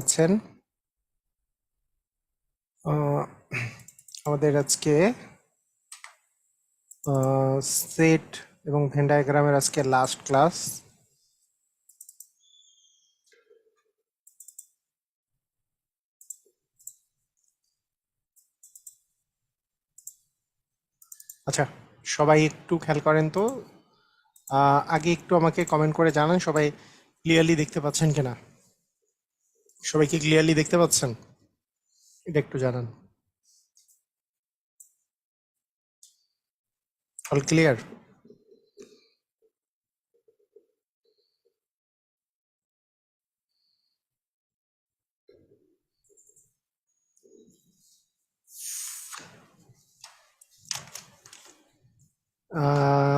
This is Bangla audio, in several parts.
আছেন। আমাদের আজকে সেট এবং ভেন ডায়াগ্রামের আজকে লাস্ট ক্লাস। আচ্ছা, সবাই একটু খেয়াল করেন তো, আগে একটু আমাকে কমেন্ট করে জানান সবাই ক্লিয়ারলি দেখতে পাচ্ছেন কিনা। সবাই কি ক্লিয়ারলি দেখতে পাচ্ছেন? এটা একটু জানান। All clear?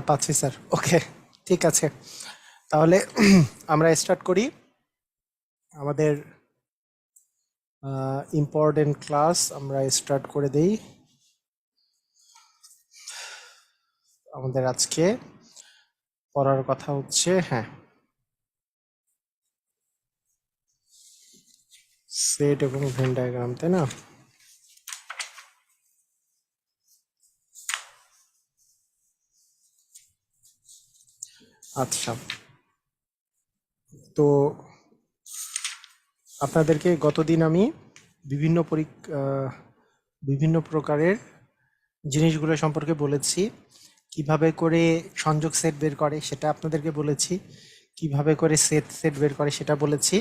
পাচ্ছি স্যার। ওকে, ঠিক আছে, তাহলে আমরা স্টার্ট করি আমাদের ইম্পর্টেন্ট ক্লাস। আমরা স্টার্ট করে দেই। আমাদের আজকে পড়ার কথা হচ্ছে, হ্যাঁ, সেট এবং ভেন ডায়াগ্রাম, তাই না? আচ্ছা, তো আপনাদেরকে গতদিন আমি বিভিন্ন প্রকারের জিনিসগুলো সম্পর্কে বলেছি। কিভাবে করে সংযোগ সেট বের করে সেটা আপনাদেরকে বলেছি, কিভাবে করে সেট বের করে সেটা বলেছি,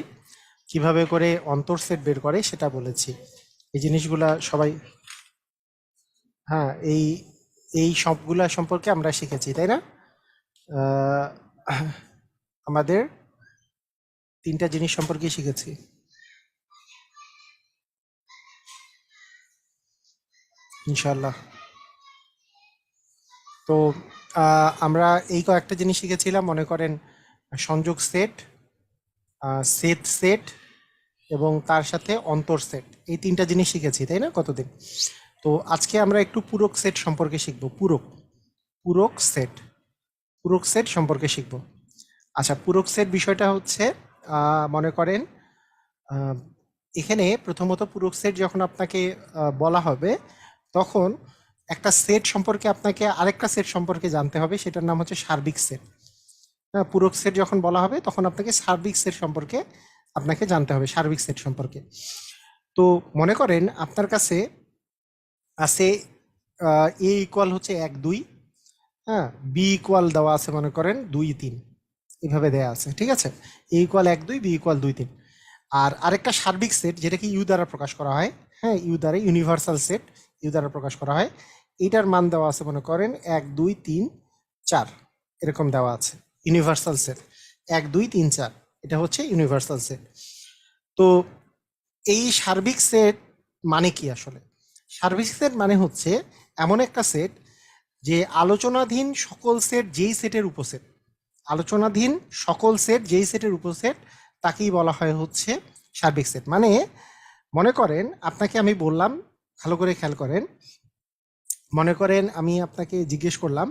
কিভাবে করে অন্তর সেট বের করে সেটা বলেছি। এই জিনিসগুলা সবাই, হ্যাঁ, এই সবগুলা সম্পর্কে আমরা শিখেছি, তাই না? আমাদের তিনটা জিনিস সম্পর্কে শিখেছি। ইনশাল্লাহ। তো আমরা এই কয়েকটা জিনিস শিখেছিলাম, মনে করেন সংযোগ সেট, সেট এবং তার সাথে অন্তর সেট, এই তিনটা জিনিস শিখেছি, তাই না, কতদিন? তো আজকে আমরা একটু পূরক সেট সম্পর্কে শিখব। পূরক সেট সম্পর্কে শিখব। আচ্ছা, পূরক সেট বিষয়টা হচ্ছে, মনে করেন এখানে প্রথমত পূরক সেট যখন আপনাকে বলা হবে, তখন একটা সেট সম্পর্কে আপনাকে আরেকটা সেট সম্পর্কে জানতে হবে, সেটার নাম হচ্ছে সার্বিক সেট। হ্যাঁ, পূরক সেট যখন বলা হবে তখন আপনাকে সার্বিক সেট সম্পর্কে আপনাকে জানতে হবে, সার্বিক সেট সম্পর্কে। তো মনে করেন আপনার কাছে আছে এ ইকুয়াল হচ্ছে 1 2, হ্যাঁ, বি ইকুয়াল দেওয়া আছে মনে করেন 2 3, এভাবে দেওয়া আছে, ঠিক আছে? এ ইকুয়াল 1 2, বি ইকুয়াল 2 3। আর আরেকটা সার্বিক সেট যেটাকে ইউ দ্বারা প্রকাশ করা হয়, হ্যাঁ, ইউ দ্বারা, ইউনিভার্সাল সেট ইউ দ্বারা প্রকাশ করা হয়। এটার মান দেওয়া আছে মনে করেন 1 2 3 4, এরকম দেওয়া আছে। ইউনিভার্সাল সেট 1 2 3 4, এটা হচ্ছে ইউনিভার্সাল সেট। তো এই সার্বিক সেট মানে কি আসলে? সার্বিক সেট মানে হচ্ছে এমন একটা সেট যে আলোচনাধীন সকল সেট যেই সেটের উপসেট, আলোচনাধীন সকল সেট যেই সেটের উপসেট, তাকেই বলা হয় হচ্ছে সার্বিক সেট। মানে মনে করেন আপনাকে আমি বললাম, ভালো করে খেয়াল করেন, মনে করেন আমি আপনাকে জিজ্ঞেস করলাম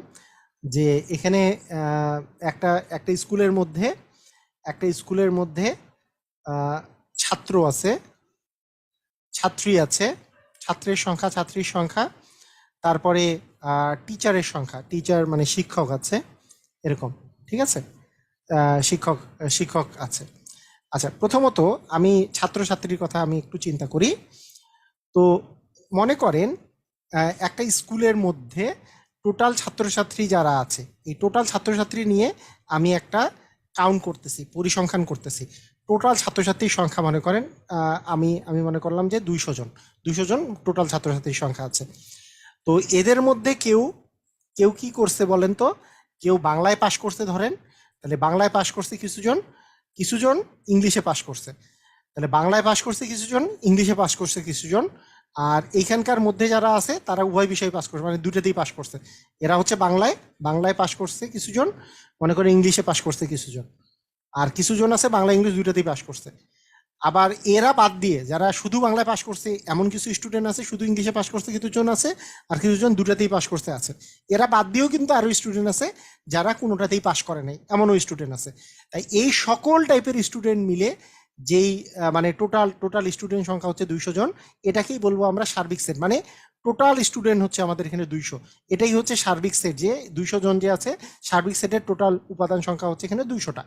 যে এখানে একটা একটা স্কুলের মধ্যে ছাত্র আছে, ছাত্রী আছে, ছাত্রের সংখ্যা, ছাত্রীর সংখ্যা, তারপরে টিচারের সংখ্যা, টিচার মানে শিক্ষক আছে, এরকম, ঠিক আছে? শিক্ষক শিক্ষক আছে। আচ্ছা, প্রথমত আমি ছাত্রছাত্রীর কথা আমি একটু চিন্তা করি। তো মনে করেন একটা স্কুলের মধ্যে টোটাল ছাত্রছাত্রী যারা আছে, এই টোটাল ছাত্রছাত্রী নিয়ে আমি একটা কাউন্ট করতেছি, পরিসংখ্যান করতেছি। টোটাল ছাত্রছাত্রীর সংখ্যা মনে করেন আমি মনে করলাম যে 200 জন টোটাল ছাত্রছাত্রীর সংখ্যা আছে। তো এদের মধ্যে কেউ কেউ কি করছে বলেন তো? কেউ বাংলায় পাশ করছে ধরেন, তাহলে বাংলায় পাশ করছে কিছুজন, কিছুজন ইংলিশে পাশ করছে। তাহলে বাংলায় পাশ করছে কিছুজন, ইংলিশে পাশ করছে কিছুজন, আর এইখানকার মধ্যে যারা আছে তারা উভয় বিষয়ে পাশ করছে, মানে দুটাতেই পাশ করছে। এরা হচ্ছে বাংলায় পাশ করছে কিছুজন, মনে করে ইংলিশে পাশ করছে কিছুজন, আর কিছুজন আছে বাংলা ইংলিশ দুটাতেই পাশ করছে। আবার এরা বাদ দিয়ে যারা শুধু বাংলায় পাশ করছে এমন কিছু স্টুডেন্ট আছে, শুধু ইংলিশে পাশ করছে কিছুজন আছে, আর কিছুজন দুটাতেই পাশ করতে আছে। এরা বাদ দিয়েও কিন্তু আরো স্টুডেন্ট আছে যারা কোনোটাতেই পাশ করে নাই, এমনও স্টুডেন্ট আছে। তাই এই সকল টাইপের স্টুডেন্ট মিলে যেই মানে টোটাল স্টুডেন্ট সংখ্যা হচ্ছে 200 জন, এটাকেই বলবো আমরা সার্বিক সেট। মানে টোটাল স্টুডেন্ট হচ্ছে আমাদের এখানে 200, এটাই হচ্ছে সার্বিক সেট। যে 200 জন যে আছে, সার্বিক সেটের টোটাল উপাদান সংখ্যা হচ্ছে এখানে 200টা।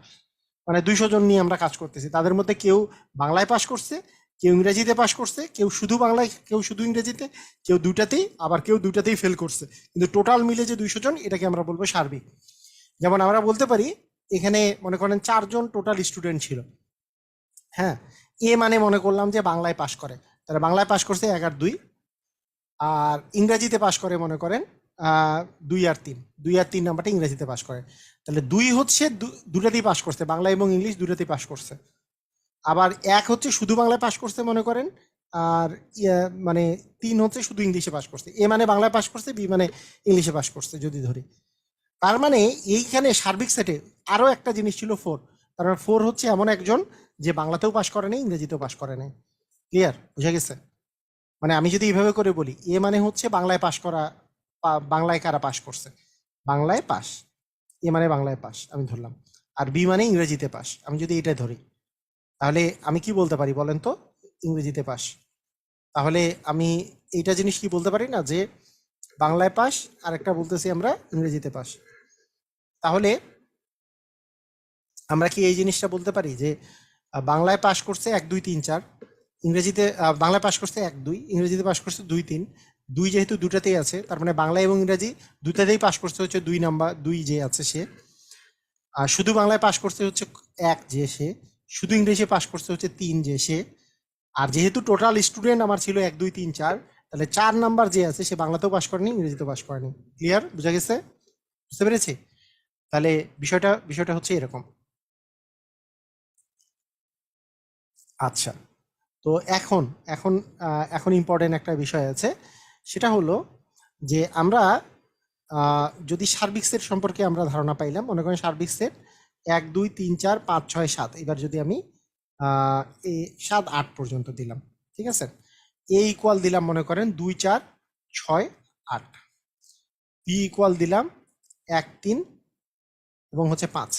মানে 200 জন নিয়ে আমরা কাজ করতেছি। তাদের মধ্যে কেউ বাংলায় পাশ করছে, কেউ ইংরেজিতে পাশ করছে, কেউ শুধু বাংলায়, কেউ শুধু ইংরেজিতে, কেউ দুটাতেই, আবার কেউ দুটাতেই ফেল করছে। কিন্তু টোটাল মিলে যে 200 জন, এটাকে আমরা বলবো সার্বিক। যেমন আমরা বলতে পারি এখানে মনে করেন 4 জন টোটাল স্টুডেন্ট ছিল। হ্যাঁ, এ মানে মনে করলাম যে বাংলায় পাশ করে, তাহলে বাংলায় পাশ করছে 1 আর 2। আর ইংরেজিতে পাশ করে মনে করেন 2 আর 3, 2 আর 3 নাম্বারটা ইংরেজিতে পাশ করে। তাহলে 2 হচ্ছে দুটাতেই পাশ করছে, বাংলা এবং ইংলিশ দুটাতেই পাশ করছে। আবার 1 হচ্ছে শুধু বাংলায় পাশ করছে মনে করেন, আর মানে 3 হচ্ছে শুধু ইংলিশে পাশ করছে। এ মানে বাংলায় পাশ করছে, বি মানে ইংলিশে পাশ করছে যদি ধরি। তার মানে এইখানে সার্বিক সেটে আরো একটা জিনিস ছিল 4। তার মানে 4 হচ্ছে এমন একজন যে বাংলাতেও পাশ করে নাই, ইংরেজিতেও পাশ করে নাই। ক্লিয়ার, বুঝা গেছে? মানে আমি যদি এইভাবে করে বলি, এ মানে হচ্ছে বাংলায় পাশ করা, বাংলায় কারা পাশ করছে, বাংলায় পাশ, এ মানে বাংলায় পাশ আমি ধরলাম। আর বি মানে ইংরেজিতে পাশ, আমি যদি এটা ধরি, তাহলে আমি কি বলতে পারি বলেন তো? ইংরেজিতে পাশ। তাহলে আমি এইটা জিনিস কি বলতে পারি না যে বাংলায় পাশ, আর একটা বলতেছি আমরা ইংরেজিতে পাশ। তাহলে আমরা কি এই জিনিসটা বলতে পারি যে বাংলায় পাশ করছে 1 2 3 4, ইংরেজিতে বাংলায় পাশ করছে 1 2, ইংরেজিতে পাশ করছে 2 3। 2 যেহেতু দুটাতেই আছে, তার মানে বাংলা এবং ইংরেজি দুটাতেই পাশ করছে হচ্ছে 2 নাম্বার, 2 যে আছে সে। আর শুধু বাংলায় পাশ করছে হচ্ছে 1 যে সে, শুধু ইংরেজি পাশ করছে হচ্ছে 3 যে সে। আর যেহেতু টোটাল স্টুডেন্ট আমার ছিল 1 2 3 4, তাহলে 4 নাম্বার যে আছে সে বাংলাতেও পাশ করেনি, ইংরেজিতেও পাশ করেনি। ক্লিয়ার, বুঝা গেছে? বুঝতে পেরেছি? তাহলে বিষয়টা হচ্ছে এরকম। আচ্ছা, তো এখন এখন এখন ইম্পর্টেন্ট একটা বিষয় আছে, সেটা হলো যে আমরা যদি সার্বিক সেট সম্পর্কে আমরা ধারণা পাইলাম, মনে করেন সার্বিক সেট 1 2 3 4 5 6 7, এবার যদি আমি এ 7 8 পর্যন্ত দিলাম, ঠিক আছে? এ ইকুয়াল দিলাম মনে করেন 2 4 6 8, বি ইকুয়াল দিলাম 1 3 এবং হচ্ছে 5।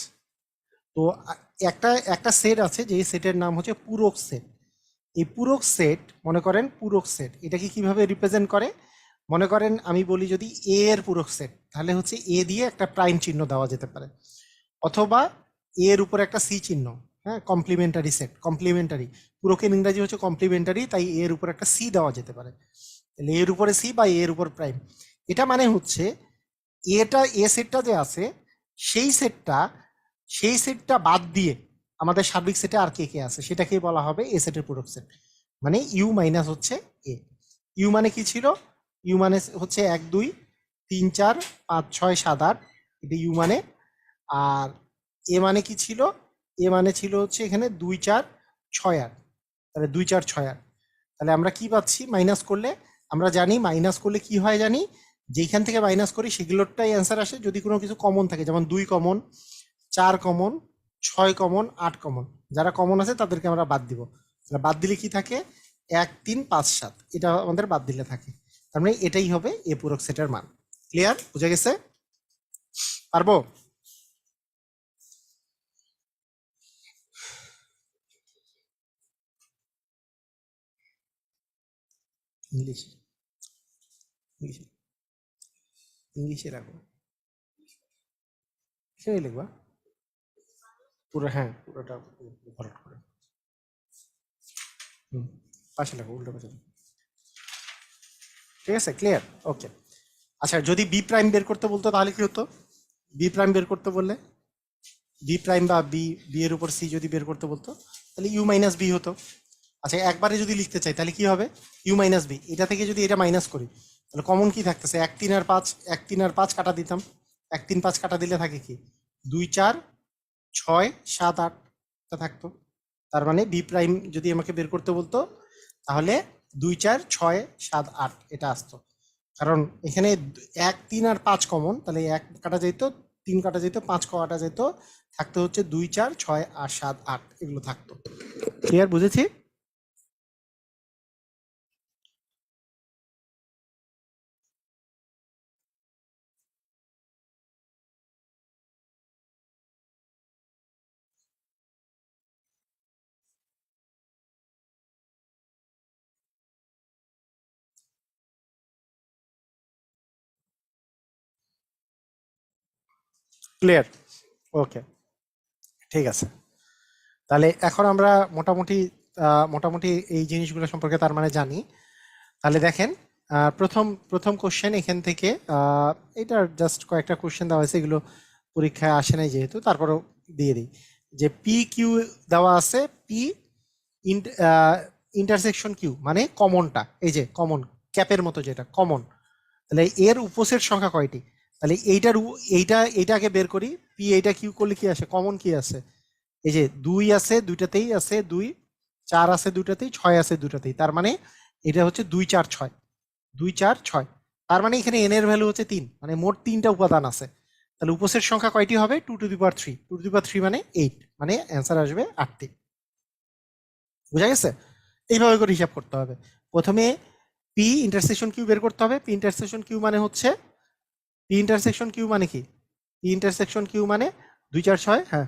তো একটা একটা সেট আছে, যে সেটের নাম হচ্ছে পূরক সেট। এই পূরক সেট, মনে করেন পূরক সেট এটাকে কিভাবে রিপ্রেজেন্ট করে, মনে করেন আমি বলি যদি এ এর পূরক সেট, তাহলে হচ্ছে এ দিয়ে একটা প্রাইম চিহ্ন দেওয়া যেতে পারে, অথবা এ এর উপর একটা সি চিহ্ন। হ্যাঁ, কমপ্লিমেন্টারি সেট, কমপ্লিমেন্টারি, পূরকের ইংরাজি হচ্ছে কমপ্লিমেন্টারি, তাই এর উপর একটা সি দেওয়া যেতে পারে। তাহলে এর উপরে সি বা এর উপর প্রাইম, এটা মানে হচ্ছে এটা এ সেটটা যে আছে, সেই সেটটা সেই সেটটা বাদ দিয়ে আমাদের সার্বিক সেটে আর কে কে আছে সেটাকেই বলা হবে এ সেটের পূরক সেট। মানে ইউ মাইনাস হচ্ছে এ। ইউ মানে কি ছিল? ইউ মানে হচ্ছে 1 2 3 4 5 6 7 8, এটা ইউ মানে। আর এ মানে কি ছিল? এ মানে ছিল হচ্ছে এখানে 2 4 6 8, তাহলে 2 4 6 8। তাহলে আমরা কি পাচ্ছি মাইনাস করলে? আমরা জানি মাইনাস করলে কি হয় জানি, যেখান থেকে মাইনাস করি সেগুলোরটাই অ্যান্সার আসে যদি কোনো কিছু কমন থাকে, যেমন 2 কমন, 4 কমন, 6 কমন, 8 কমন। যারা কমন আছে তাদেরকে আমরা বাদ দিব। বাদ দিলে কি থাকে? 1 3 5 7, এটা আমাদের বাদ দিলে থাকে। তার মানে এটাই হবে এ পূরক সেটের মান। ক্লিয়ার, বুঝে গেছে? পারবো? ইংলিশ, ইংলিশে, ইংলিশে রাখো, সেই লিখবা পুরো, হ্যাঁ পুরোটা ভরাট করে। হুম, পাশে লেখো, উল্টো পাশে লেখো। ঠিক আছে, ক্লিয়ার, ওকে। আচ্ছা, যদি বি প্রাইম বের করতে বলতো তাহলে কি হতো? বি প্রাইম বের করতে বললে, বি প্রাইম বা বি, বি এর উপর সি যদি বের করতে বলতো, তাহলে ইউ মাইনাস বি হতো। আচ্ছা, একবারে যদি লিখতে চাই তাহলে কি হবে? ইউ মাইনাস বি, এটা থেকে যদি এটা মাইনাস করি, তাহলে কমন কি থাকতেছে? 1 3 আর 5, 1 3 আর 5 কাটা দিতাম, 1 3 5 কাটা দিলে থাকে কি? 2 4 6 7 8 টা থাকতো। তার মানে বি প্রাইম যদি আমাকে বের করতে বলতো, তাহলে 2 4 6 7 8 এটা আসতো। কারণ এখানে 1 3 আর 5 কমন, তাহলে 1 কাটা যেত, 3 কাটা যেত, 5 কাটা যেত, থাকতো হচ্ছে 2 4 6 আর 7 8, এগুলো থাকতো। ক্লিয়ার, বুঝেছি? ক্লিয়ার? ওকে, ঠিক আছে। তাহলে এখন আমরা মোটামুটি মোটামুটি এই জিনিসগুলো সম্পর্কে তার মানে জানি। তাহলে দেখেন, প্রথম প্রথম কোশ্চেন এখান থেকে, এটা জাস্ট কয়েকটা কোশ্চেন দেওয়া হয়েছে, এগুলো পরীক্ষায় আসে নাই যেহেতু, তারপরেও দিয়ে দিই যে পি কিউ দেওয়া আছে। পি ইন্টারসেকশন কিউ মানে কমনটা, এই যে কমন ক্যাপের মতো যেটা কমন, তাহলে এর উপসেট সংখ্যা কয়টি? তাহলে এইটাকে বের করি। পি এইটা কিউ করলে কি আসে? কমন কি আছে? এই যে 2 আছে, দুইটাতেই আছে 2, 4 আছে দুইটাতেই, 6 আছে দুইটাতেই, তার মানে এটা হচ্ছে 2 4 6, 2 4 6। তার মানে এখানে এন এর ভ্যালু হচ্ছে 3, মানে মোট 3টা উপাদান আছে। তাহলে উপসেট সংখ্যা কয়টি হবে? 2 to the power 3, 2 to the পাওয়ার 3 মানে 8, মানে অ্যান্সার আসবে 8টি। বুঝা গেছে? এইভাবে করে হিসাব করতে হবে। প্রথমে পি ইন্টারসেকশন কিউ বের করতে হবে। পি ইন্টারসেকশন কিউ মানে হচ্ছে, পি ইন্টারসেকশন কিউ মানে কি? পি ইন্টারসেকশন কিউ মানে 2 4 6, হ্যাঁ,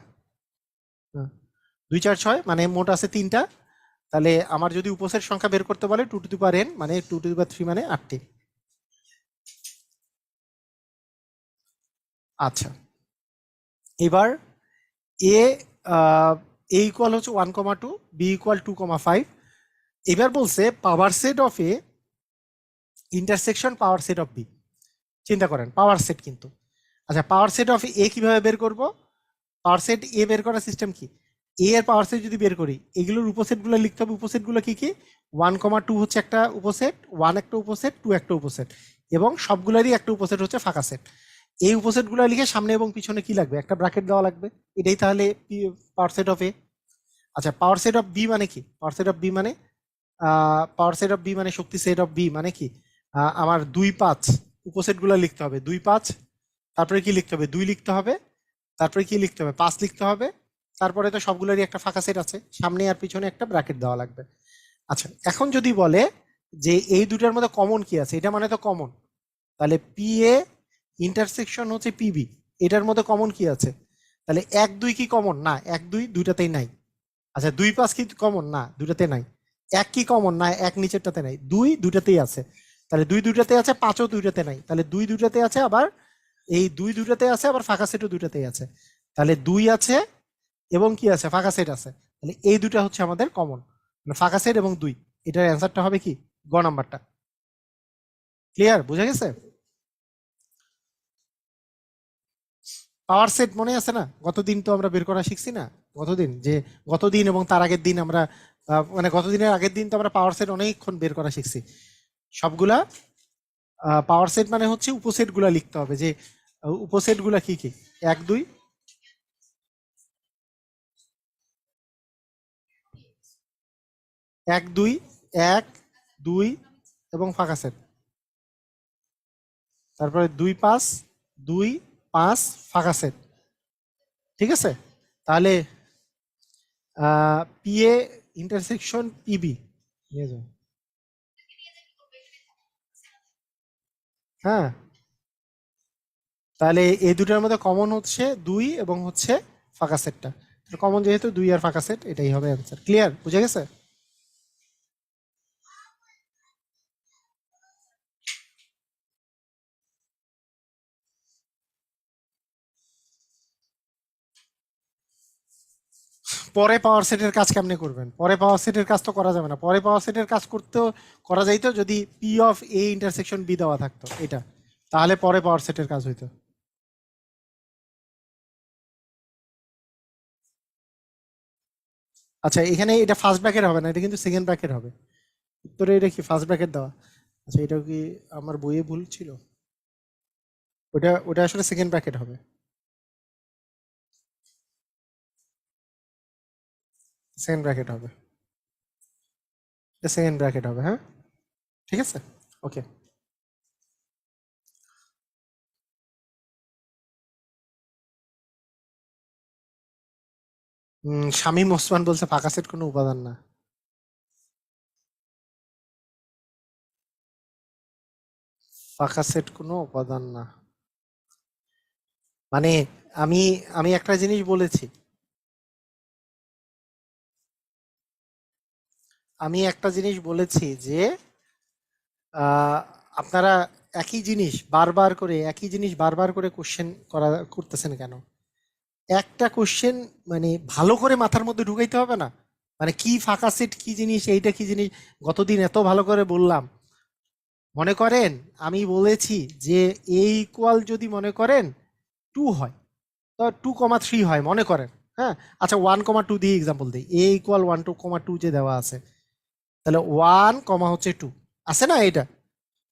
2 4 6 মানে মোট আছে 3টা। তাহলে আমার যদি উপসেট সংখ্যা বের করতে বলে 2 টু দি পাওয়ার n, মানে 2 টু দি পাওয়ার 3 মানে 8টি। আচ্ছা, এবার এ ইকুয়াল হচ্ছে 1,2, বি ইকুয়াল 2,5। এবার বলছে power set of A intersection power set of B. চিন্তা করেন, পাওয়ার সেট কিন্তু। আচ্ছা, পাওয়ার সেট অফ এ কিভাবে বের করব? পাওয়ার সেট এ বের করার সিস্টেম কি? এ এর পাওয়ার সেট যদি বের করি, এগুলোর উপসেটগুলো লিখতে হবে। উপসেটগুলো কি কি? 1,2 হচ্ছে একটা উপসেট, 1 একটা উপসেট, 2 একটা উপসেট, এবং সবগুলোরই একটা উপসেট হচ্ছে ফাঁকা সেট। এই উপসেটগুলো লিখে সামনে এবং পিছনে কি লাগবে? একটা ব্র্যাকেট দেওয়া লাগবে। এটাই তাহলে পাওয়ার সেট অফ এ। আচ্ছা, পাওয়ার সেট অফ বি মানে কি? পাওয়ার সেট অফ বি মানে, পাওয়ার সেট অফ বি মানে শক্তি সেট অফ বি মানে কি? আমার 2 5 উপসেটগুলো লিখতে হবে। 2 5, তারপরে কি লিখতে হবে? 2 লিখতে হবে, তারপরে কি লিখতে হবে? 5 লিখতে হবে, তারপরে তো সবগুলোরই একটা ফাঁকা সেট আছে, সামনে আর পিছনে একটা ব্র্যাকেট দেওয়া লাগবে। আচ্ছা, এখন যদি বলে যে এই দুটার মধ্যে কমন কি আছে, এটা মানে তো কমন। তাহলে পি এ ইন্টারসেকশন হচ্ছে পিবি, এটার মধ্যে কমন কি আছে? তাহলে 1 2 কি কমন? না, 1 2 দুইটাতেই নাই। আচ্ছা, 2 5 কি কমন? না, দুইটাতে নাই। 1 কি কমন? না, 1 নিচেরটাতে নাই। 2 দুইটাতেই আছে। তাহলে 2 দুইটাতে আছে, 5ও দুইটাতে নাই। তাহলে 2 দুইটাতে আছে, আবার এই 2 দুইটাতে আছে, আবার ফাঁকা সেটও দুইটাতেই আছে। তাহলে 2 আছে এবং কি আছে? ফাঁকা সেট আছে। তাহলে এই দুটা হচ্ছে আমাদের কমন, মানে ফাঁকা সেট এবং 2। এটার অ্যান্সারটা হবে কি? গ নাম্বারটা। ক্লিয়ার? বুঝা গেছে? পাওয়ার সেট মনে আছে না? গতদিন তো আমরা বের করা শিখছি না? গতদিন যে, গতদিন এবং তার আগের দিন আমরা, মানে গতদিনের আগের দিন তো আমরা পাওয়ার সেট অনেকক্ষণ বের করা শিখছি সবগুলা। পাওয়ার সেট মানে হচ্ছে উপসেট গুলা লিখতে হবে, যে উপসেট গুলা কি কি? 1 2, 1 2, 1 2 এবং ফাঁকা সেট। তারপরে 2 5, 2 5 ফাঁকা সেট। ঠিক আছে? তাহলে পি এ ইন্টারসেকশন পিবি নিয়ে যাও। হ্যাঁ, তাহলে এই দুটার মধ্যে কমন হচ্ছে 2 এবং হচ্ছে ফাঁকা সেটটা। কমন যেহেতু 2 আর ফাঁকা সেট, এটাই হবে অ্যান্সার। ক্লিয়ার? বুঝে গেছে? পরে পাওয়ার সেটের কাজ কেমনে করবেন? পরে পাওয়ার সেটের কাজ তো করা যাবে না। পরে পাওয়ার সেটের কাজ করতেও করা যাইতো যদি P of A intersection B দেওয়া থাকতো এটা, তাহলে পরে পাওয়ার সেটের কাজ হইতো। আচ্ছা, এখানে এটা ফার্স্ট ব্র্যাকেট হবে না, এটা কিন্তু সেকেন্ড ব্র্যাকেট হবে। উত্তরে এটা কি ফার্স্ট ব্র্যাকেট দেওয়া? আচ্ছা, এটাও কি আমার বইয়ে ভুল ছিল? ওটা ওটা আসলে সেকেন্ড ব্র্যাকেট হবে। সেকেন্ড ব্র্যাকেট হবে, এটা সেকেন্ড ব্র্যাকেট হবে, হ্যাঁ। ঠিক আছে, ওকে। শামীম ওসমান বলছে ফাঁকা সেট কোনো উপাদান না। ফাঁকা সেট কোনো উপাদান না মানে, আমি আমি একটা জিনিস বলেছি, আমি একটা জিনিস বলেছি যে, আহ, আপনারা একই জিনিস বারবার করে কোশ্চেন করতেছেন কেন? একটা কোশ্চেন মানে ভালো করে মাথার মধ্যে ঢুকাইতে হবে না? মানে কি ফাঁকা সেট কি জিনিস, এইটা কি জিনিস, গতদিন এত ভালো করে বললাম। মনে করেন আমি বলেছি যে এ ইকুয়াল যদি মনে করেন 2 হয়, তো 2,3 হয় মনে করেন। হ্যাঁ, আচ্ছা 1,2 দিয়ে এক্সাম্পল দিই, এ ইকুয়াল 1,2,2 যে দেওয়া আছে, তাহলে 1, 2 আছে না এটা?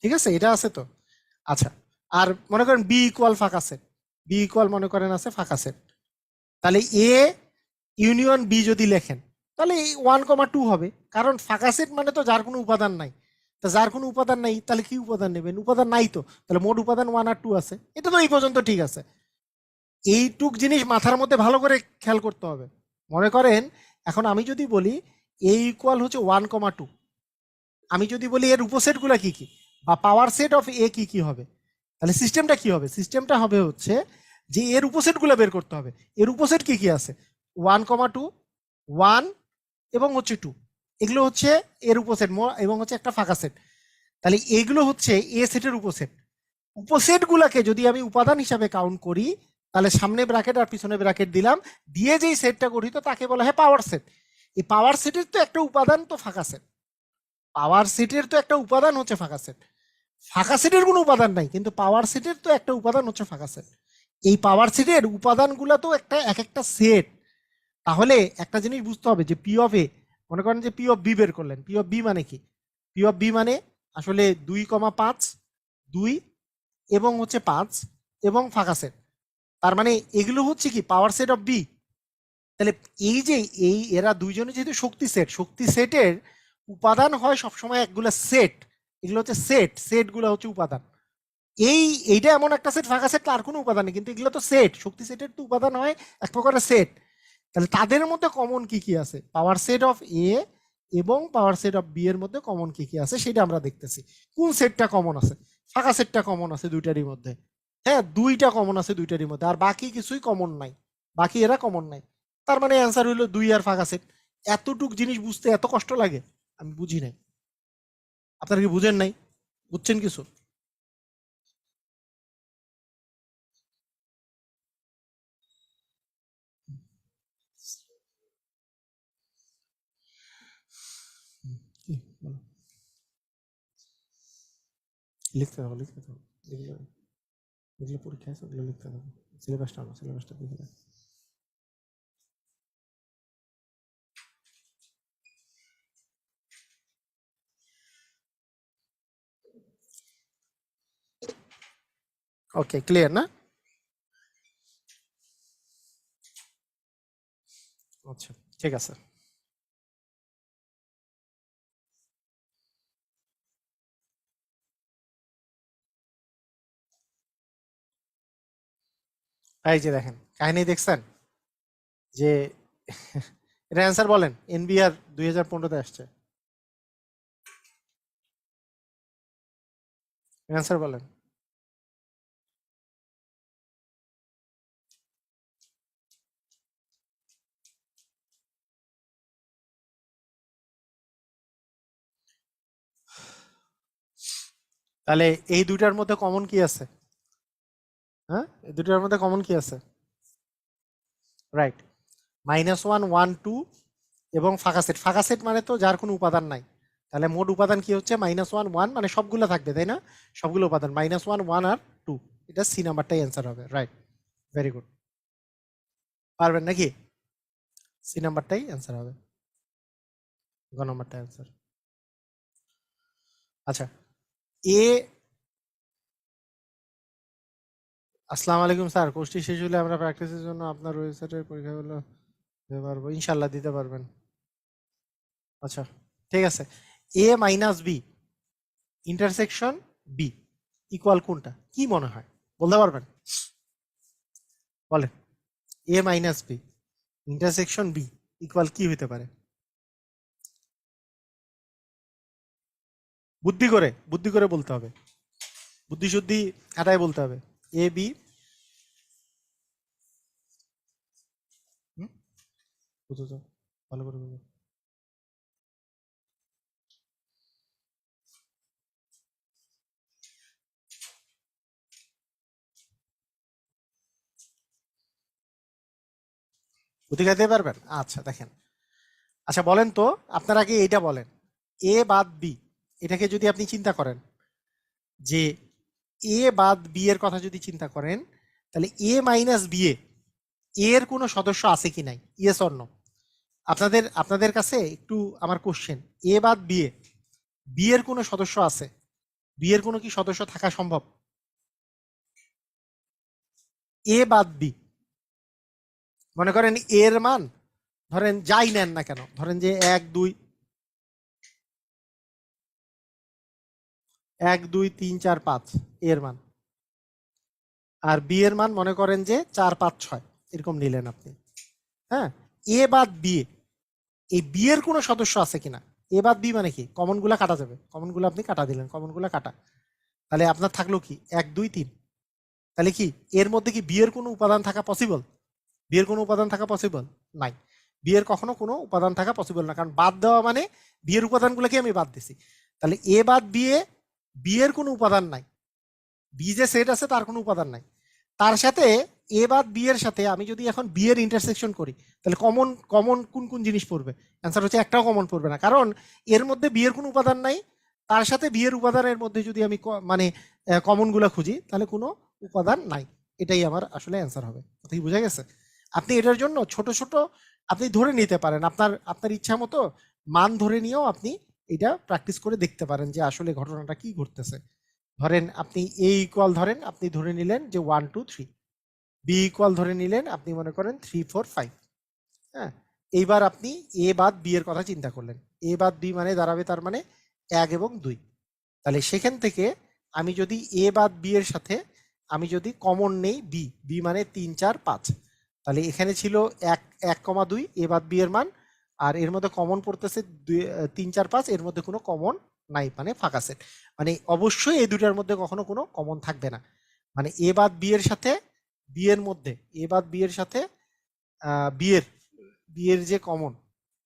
ঠিক আছে, এটা আছে তো। আচ্ছা, আর মনে করেন বি ইকুয়াল ফাঁকা সেট, বি ইকুয়াল মনে করেন আছে ফাঁকা সেট, তাহলে এ ইউনিয়ন বি যদি লেখেন তাহলে 1,2 হবে, কারণ ফাঁকা সেট মানে তো যার কোনো উপাদান নাই। তা যার কোনো উপাদান নাই তাহলে কি উপাদান নেবেন? উপাদান নাই তো, তাহলে মোট উপাদান 1 আর 2 আছে। এটা তো এই পর্যন্ত ঠিক আছে। এইটুক জিনিস মাথার মধ্যে ভালো করে খেয়াল করতে হবে। মনে করেন এখন আমি যদি বলি এ ইকুয়াল হচ্ছে 1,2, আমি যদি বলি এর উপসেট গুলা কি কি বা পাওয়ার সেট অফ এ কি কি হবে, তাহলে সিস্টেমটা কি হবে? সিস্টেমটা হবে হচ্ছে যে এর উপসেট গুলা বের করতে হবে। এর উপসেট কি কি আছে? 1,2, 1 এবং হচ্ছে 2, এগুলো হচ্ছে এর উপসেট এবং হচ্ছে একটা ফাঁকা সেট। তাহলে এগুলো হচ্ছে এ সেটের উপসেট। উপসেট গুলাকে যদি আমি উপাদান হিসাবে কাউন্ট করি, তাহলে সামনে ব্র্যাকেট আর পিছনে ব্র্যাকেট দিলাম, দিয়ে যেই সেটটা গঠিত তাকে বলা হয় পাওয়ার সেট। এই পাওয়ার সেটের তো একটা উপাদান তো ফাঁকা সেট, পাওয়ার সেটের তো একটা উপাদান হচ্ছে ফাঁকা সেট। ফাঁকা সেটের কোনো উপাদান নাই, কিন্তু পাওয়ার সেটের তো একটা উপাদান হচ্ছে ফাঁকা সেট। এই পাওয়ার সেটের উপাদানগুলো তো একটা এক একটা সেট। তাহলে একটা জিনিস বুঝতে হবে যে পি অফ এ, মনে করেন যে পি অফ বি বের করলেন, পি অফ বি মানে কি? পি অফ বি মানে আসলে 2,5, 2 এবং হচ্ছে 5 এবং ফাঁকা সেট। তার মানে এগুলো হচ্ছে কি পাওয়ার সেট অফ বি। তাহলে এই যে এরা দুইজনে যেহেতু শক্তি সেট, শক্তি সেটের উপাদান হয় সবসময় একগুলা সেট, এগুলো হচ্ছে সেট, সেট গুলো হচ্ছে উপাদান। এইটা এমন একটা সেট, ফাঁকা সেট আর কোনো উপাদান নেই, কিন্তু এগুলো তো সেট, শক্তি সেটের তো উপাদান হয় এক প্রকারের সেট। তাহলে তাদের মধ্যে কমন কি কি আছে? পাওয়ার সেট অফ এ এবং পাওয়ার সেট অফ বি এর মধ্যে কমন কি কি আছে সেটা আমরা দেখতেছি। কোন সেটটা কমন আছে? ফাঁকা সেটটা কমন আছে দুইটারই মধ্যে। হ্যাঁ, দুইটা কমন আছে দুইটারই মধ্যে, আর বাকি কিছুই কমন নাই, বাকি এরা কমন নাই। তার মানে অ্যান্সার হইলো 2 আর ফাঁকা সেট। এতটুক জিনিস বুঝতে এত কষ্ট লাগে? আমি বুঝি নাই। আপনারা কি বুঝেন নাই? বুঝছেন কিছু? কি বলো? লিখতে থাকো, লিখতে থাকো। এগুলো এগুলো পরীক্ষা আছে, ওগুলো লিখতে থাকো। সিলেবাসটা আনো, সিলেবাসটা দেখে নাও। ওকে, ক্লিয়ার না? আচ্ছা, ঠিক আছে। এই যে দেখেন, কাহিনী দেখছেন যে এটা অ্যান্সার বলেন, এনবিআর 2015-তে আসছে। অ্যান্সার বলেন। তাহলে এই দুইটার মধ্যে কমন কি আছে? হ্যাঁ, এই দুইটার মধ্যে কমন কি আছে? রাইট, -1, 1, 2 এবং ফাঁকা সেট। ফাঁকা সেট মানে তো যার কোনো উপাদান নাই। তাহলে মোট উপাদান কি হচ্ছে? -1, 1 মানে সবগুলো থাকবে, তাই না? সবগুলো উপাদান -1, 1 আর 2। এটা সি নাম্বারটাই অ্যান্সার হবে। Right, very good. পারবেন নাকি? সি নাম্বারটাই অ্যান্সার হবে, গ নাম্বারটা অ্যান্সার। আচ্ছা, এ আসসালামু আলাইকুম স্যার, কোর্সটি শেষ হলে আমরা প্র্যাকটিসের জন্য আপনার ওয়েবসাইটের পরীক্ষাগুলো দিতে পারবো? ইনশাল্লাহ দিতে পারবেন। আচ্ছা, ঠিক আছে। A minus B intersection B equal কোনটা? কি মনে হয় বলতে পারবেন? বলেন, A minus B intersection B equal কি হতে পারে? বুদ্ধি করে বলতে হবে, বুদ্ধি শুদ্ধি খাটায় বলতে হবে। এ বি, বুঝো তো, ভালো করে বুঝো। বুদ্ধি খাইতে পারবেন? আচ্ছা দেখেন, আচ্ছা বলেন তো, আপনার আগে এইটা বলেন, এ বাদ বি, এটাকে যদি আপনি চিন্তা করেন যে এ বাদ বি এর কথা যদি চিন্তা করেন, তাহলে এ মাইনাস বি এর কোনো সদস্য আছে কি নাই, ইয়েস অর নো? আপনাদের আপনাদের কাছে একটু আমার কোশ্চেন, এ বাদ বি বি এর কোনো সদস্য আছে? বি এর কোনো কি সদস্য থাকা সম্ভব? এ বাদ বি, মনে করেন এর মান ধরেন যাই নেন না কেন, ধরেন যে 1 2 1 2 3 4 5 এর মান, আর বি এর মান মনে করেন যে 4 5 6 এরকম নিলেন আপনি। হ্যাঁ, এ বাদ বি, এই বি এর কোনো সদস্য আছে কিনা? এ বাদ বি মানে কি, কমন গুলা কাটা যাবে, কমন গুলো আপনি কাটা দিলেন, কমন গুলা কাটা, তাহলে আপনার থাকলো কি 1 2 3। তাহলে কি এর মধ্যে কি বি এর কোনো উপাদান থাকা পসিবল? বি এর কোনো উপাদান থাকা পসিবল নাই। বি এর কখনো কোনো উপাদান থাকা পসিবল না, কারণ বাদ দেওয়া মানে বি এর উপাদানগুলোকে আমি বাদ দিছি। তাহলে এ বাদ বি এর কোনো উপাদান নাই, বি যে সেট আছে তার কোনো উপাদান নাই। তার সাথে এ বাদ বি এর সাথে আমি যদি এখন বি এর ইন্টারসেকশন করি, তাহলে কমন কমন কোন কোন জিনিস পড়বে? অ্যান্সার হচ্ছে একটাও কমন পড়বে না, কারণ এর মধ্যে বি এর কোনো উপাদান নাই। তার সাথে বি এর উপাদানের মধ্যে যদি আমি মানে কমন গুলা খুঁজি, তাহলে কোনো উপাদান নাই। এটাই আমার আসলে অ্যান্সার হবে। কথা কি বোঝা গেছে? আপনি এটার জন্য ছোট ছোট আপনি ধরে নিতে পারেন, আপনার আপনার ইচ্ছা মতো মান ধরে নিয়েও আপনি এটা প্র্যাকটিস করে দেখতে পারেন যে আসলে ঘটনাটা কি ঘটতেছে। ধরেন আপনি এ ইকুয়াল ধরেন আপনি ধরে নিলেন যে 1 2 3, বি ইকুয়াল ধরে নিলেন আপনি মনে করেন 3 4 5। হ্যাঁ, এইবার আপনি এ বাদ বি এর কথা চিন্তা করলেন, এ বাদ বি মানে দাঁড়াবে তার মানে 1 এবং 2। তাহলে সেখান থেকে আমি যদি এ বাদ বি এর সাথে আমি যদি কমন নেই বি, বি মানে 3 4 5, তাহলে এখানে ছিল 1 1 2 এ বাদ বি এর মান, আর এর মধ্যে কমন পড়তেছে 3 4 5, এর মধ্যে কোনো কমন নাই মানে ফাঁকা সেট। মানে অবশ্যই এই দুটার মধ্যে কখনো কোনো কমন থাকবে না, মানে এ বাদ বি এর সাথে বি এর মধ্যে, এ বাদ বি এর সাথে বি এর বি এর যে কমন,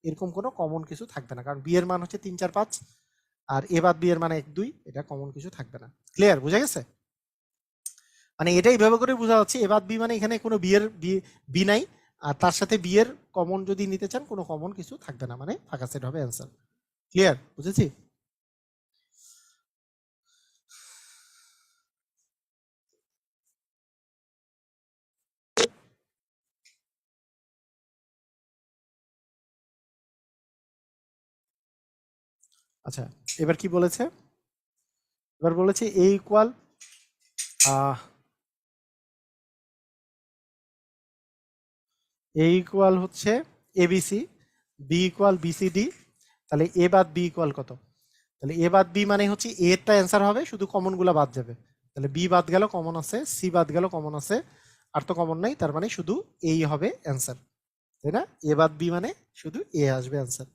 এরকম কোনো কমন কিছু থাকবে না, কারণ বি এর মান হচ্ছে 3 4 5, আর এ বাদ বি এর মানে 1 2, এটা কমন কিছু থাকবে না। ক্লিয়ার? বোঝা গেছে? মানে এটাই ভাবে করে বোঝা যাচ্ছে এ বাদ বি মানে এখানে কোনো বি এর বি নাই, আর তার সাথে বি এর কমন যদি নিতে চান কোনো কমন কিছু থাকবে না, মানে ফাঁকা সেট হবে অ্যান্সার। ক্লিয়ার? বুঝেছি? আচ্ছা, এবার কি বলেছে? এবার বলেছে এ ইকুয়াল এ ইকুয়াল হচ্ছে এবিসি, বি ইকুয়াল বিসিডি। তাহলে এ বাদ বি ইকুয়াল কত? তাহলে এ বাদ বি মানে হচ্ছে এ এরটা অ্যান্সার হবে, শুধু কমন গুলা বাদ যাবে। তাহলে বি বাদ গেল, কমন আছে, সি বাদ গেল, কমন আছে, আর তো কমন নাই, তার মানে শুধু এই হবে অ্যান্সার, তাই না? এ বাদ বি মানে শুধু এ আসবে অ্যান্সার,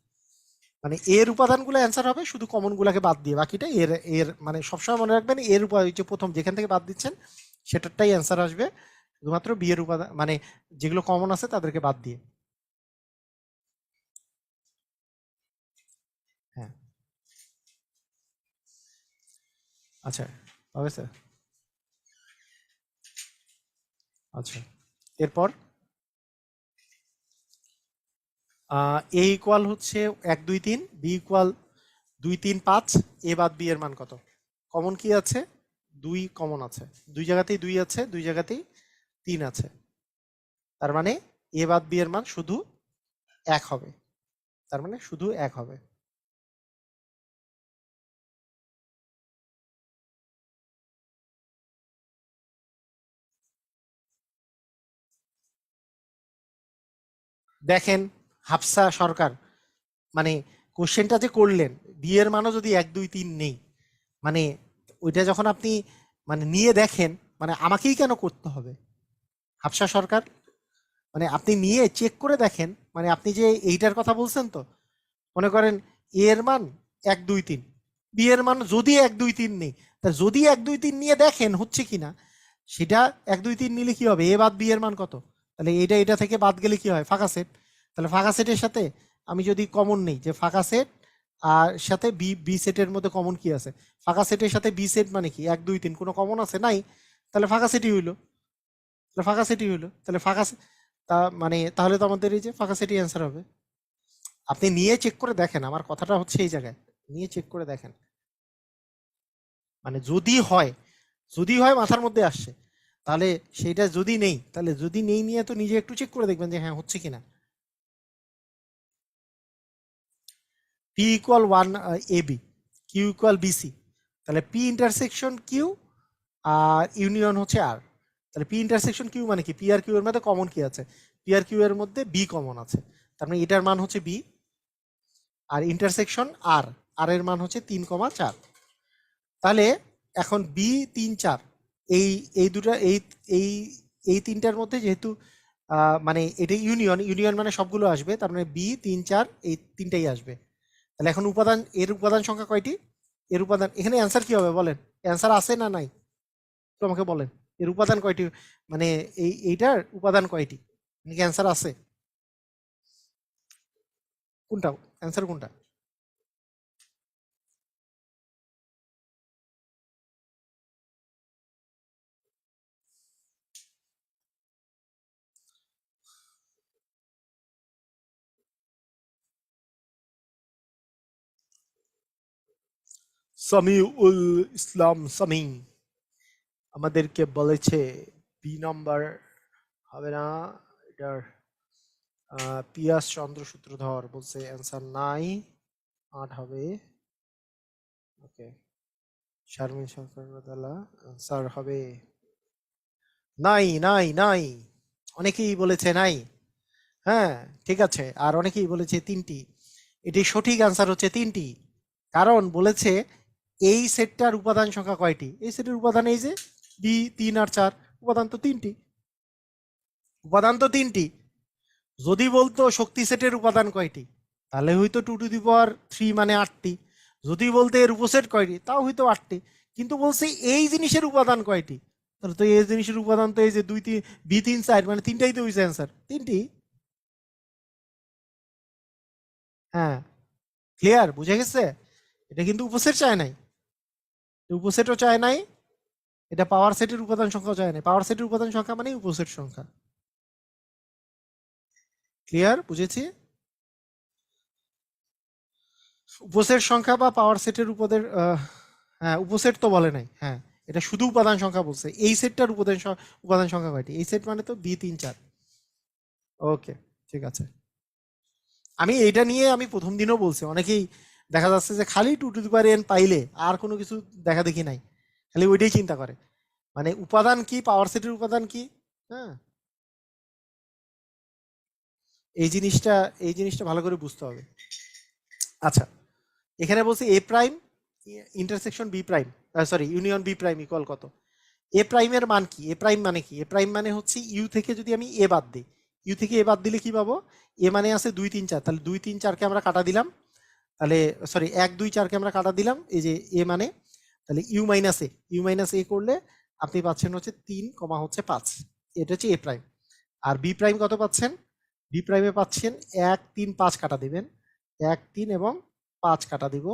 মানে এর উপাদানগুলো অ্যান্সার হবে শুধু কমন গুলাকে বাদ দিয়ে, বাকিটা এর এর মানে সবসময় মনে রাখবেন এর উপাদান যে প্রথম যেখান থেকে বাদ দিচ্ছেন সেটারটাই অ্যান্সার আসবে, শুধুমাত্র বি এর উপাদান মানে যেগুলো কমন আছে তাদেরকে বাদ দিয়ে। হ্যাঁ, আচ্ছা হবে স্যার। আচ্ছা, এরপর এ ইকুয়াল হচ্ছে 1 2 3, বি ইকুয়াল 2 3 5, এ বাদ বি এর মান কত? কমন কি আছে? 2 কমন আছে, দুই জায়গাতেই 2 আছে, দুই জায়গাতেই 3 আছে, তার মানে এ বাদ বি এর মান শুধু 1 হবে, তার মানে শুধু 1 হবে। দেখেন হাফসা সরকার, মানে কোশ্চেনটা যে করলেন বি এর মানও যদি 1 2 3 নেই, মানে ওইটা যখন আপনি মানে নিয়ে দেখেন, মানে আমাকেই কেন করতে হবে হাফসা সরকার? মানে আপনি নিয়ে চেক করে দেখেন, মানে আপনি যে এইটার কথা বলছেন তো, মনে করেন এ এর মান 1 2 3, বি এর মান যদি 1 2 3 নেই, তা যদি 1 2 3 নিয়ে দেখেন হচ্ছে কিনা, সেটা 1 2 3 নিলে কি হবে, এ বাদ বি এর মান কত, তাহলে এটা এটা থেকে বাদ গেলে কি হয়, ফাঁকা সেট। তাহলে ফাঁকা সেটের সাথে আমি যদি কমন নেই যে ফাঁকা সেট, আর সাথে বি বি সেটের মধ্যে কমন কি আছে, ফাঁকা সেটের সাথে বি সেট মানে কি 1 2 3 কোনো কমন আছে নাই, তাহলে ফাঁকা সেটই হইলো, তাহলে ফাঁকা সেটই হইলো, তাহলে ফাঁকা তা মানে তাহলে তো আমাদের এই যে ফাঁকা সেটই অ্যান্সার হবে। আপনি নিয়ে চেক করে দেখেন, আমার কথাটা হচ্ছে এই জায়গায়, নিয়ে চেক করে দেখেন। মানে যদি হয় মাথার মধ্যে আসছে, তাহলে সেইটা যদি নেই, তাহলে যদি নেই নিয়ে তো নিজে একটু চেক করে দেখবেন যে হ্যাঁ হচ্ছে কিনা। P equal one A B, Q equal BC, তাহলে P intersection Q R union হচ্ছে আর। তাহলে পি ইন্টারসেকশন কিউ মানে কি, পি আর কিউ এর মধ্যে কমন কি আছে, পি আর কিউ এর মধ্যে বি কমন আছে, তার মানে এটার মান হচ্ছে বি। আর ইন্টারসেকশন আর, আর এর মান হচ্ছে 3,4। তাহলে এখন বি 3, 4, এই এই দুটা এই এই এই তিনটার মধ্যে যেহেতু মানে এটা ইউনিয়ন, ইউনিয়ন মানে সবগুলো আসবে, তার মানে বি 3, 4 এই তিনটাই আসবে। তাহলে এখন উপাদান, এর উপাদান সংখ্যা কয়টি, এর উপাদান এখানে অ্যান্সার কি হবে বলেন, অ্যান্সার আছে না নাই তো আমাকে বলেন, এর উপাদান কয়টি, মানে এইটার উপাদান কয়টি, নাকি অ্যান্সার আছে, কোনটা অ্যান্সার কোনটা? সামিউল ইসলাম সামি আমাদেরকে বলেছে বি নাম্বার হবে না এটার। পিয়াস চন্দ্র সূত্রধর বলছে অ্যান্সার নাই, 8 হবে। ওকে, শারমিন সরকার অ্যান্সার হবে নাই, নাই, নাই। অনেকেই বলেছে নাই। হ্যাঁ, ঠিক আছে, আর অনেকেই বলেছে 3টি। এটি সঠিক অ্যান্সার হচ্ছে 3টি। কারণ বলেছে এই সেটটার উপাদান সংখ্যা কয়টি, এই সেটের উপাদান এই যে বি 3 আর 4, উপাদান তো 3টি, উপাদান তো 3টি। যদি বলতো শক্তি সেটের উপাদান কয়টি, তাহলে হয়তো 2 টু দি পাওয়ার 3 মানে 8টি। যদি বলতে এর উপসেট কয়টি, তাও হয়তো 8টি। কিন্তু বলছে এই জিনিসের উপাদান কয়টি, তাহলে তো এই জিনিসের উপাদান তো এই যে 2, 3, বি 3, 4 মানে 3টাই তো হয়েছে অ্যান্সার, 3টি। হ্যাঁ, ক্লিয়ার, বুঝে গেছে? এটা কিন্তু উপসেট চায় নাই, উপসেটও চায় নাই, এটা পাওয়ার সেটের উপাদান সংখ্যাও চায় নাই, পাওয়ার সেটের উপাদান সংখ্যা মানে উপসেট সংখ্যা। ক্লিয়ার, বুঝেছি? উপসেট সংখ্যা বা পাওয়ার সেটের উপদের হ্যাঁ উপসেট তো বলে নাই, হ্যাঁ এটা শুধু উপাদান সংখ্যা বলছে, এই সেটটার উপাদান সংখ্যা কয়টি, এই সেট মানে তো বি 3, 4। ওকে, ঠিক আছে। আমি এইটা নিয়ে আমি প্রথম দিনও বলছি, অনেকেই দেখা যাচ্ছে যে খালি 2 টু দি পাওয়ার n পাইলে আর কোনো কিছু দেখা দেখি নাই, খালি ওইটাই চিন্তা করে, মানে উপাদান কি, পাওয়ার সেটের উপাদান কি। হ্যাঁ, এই জিনিসটা এই জিনিসটা ভালো করে বুঝতে হবে। আচ্ছা, এখানে বলছি A prime intersection B prime, sorry union B prime equal কত। এ প্রাইমের মান কি, এ প্রাইম মানে কি, এ প্রাইম মানে হচ্ছে ইউ থেকে যদি আমি এ বাদ দিই, ইউ থেকে এ বাদ দিলে কি পাবো, এ মানে আছে 2, 3, 4, তাহলে 2, 3, 4কে আমরা কাটা দিলাম, তাহলে সরি 1, 2, 4কে আমরা কাটা দিলাম, এই যে এ মানে, তাহলে ইউ মাইনাস এ করলে আপনি পাচ্ছেন হচ্ছে 3, হচ্ছে 5, এটা হচ্ছে এ প্রাইম। আর বি প্রাইম কত পাচ্ছেন, বি প্রাইমে পাচ্ছেন 1, 3, 5 কাটা দিবেন, 1, 3 এবং 5 কাটা দিব,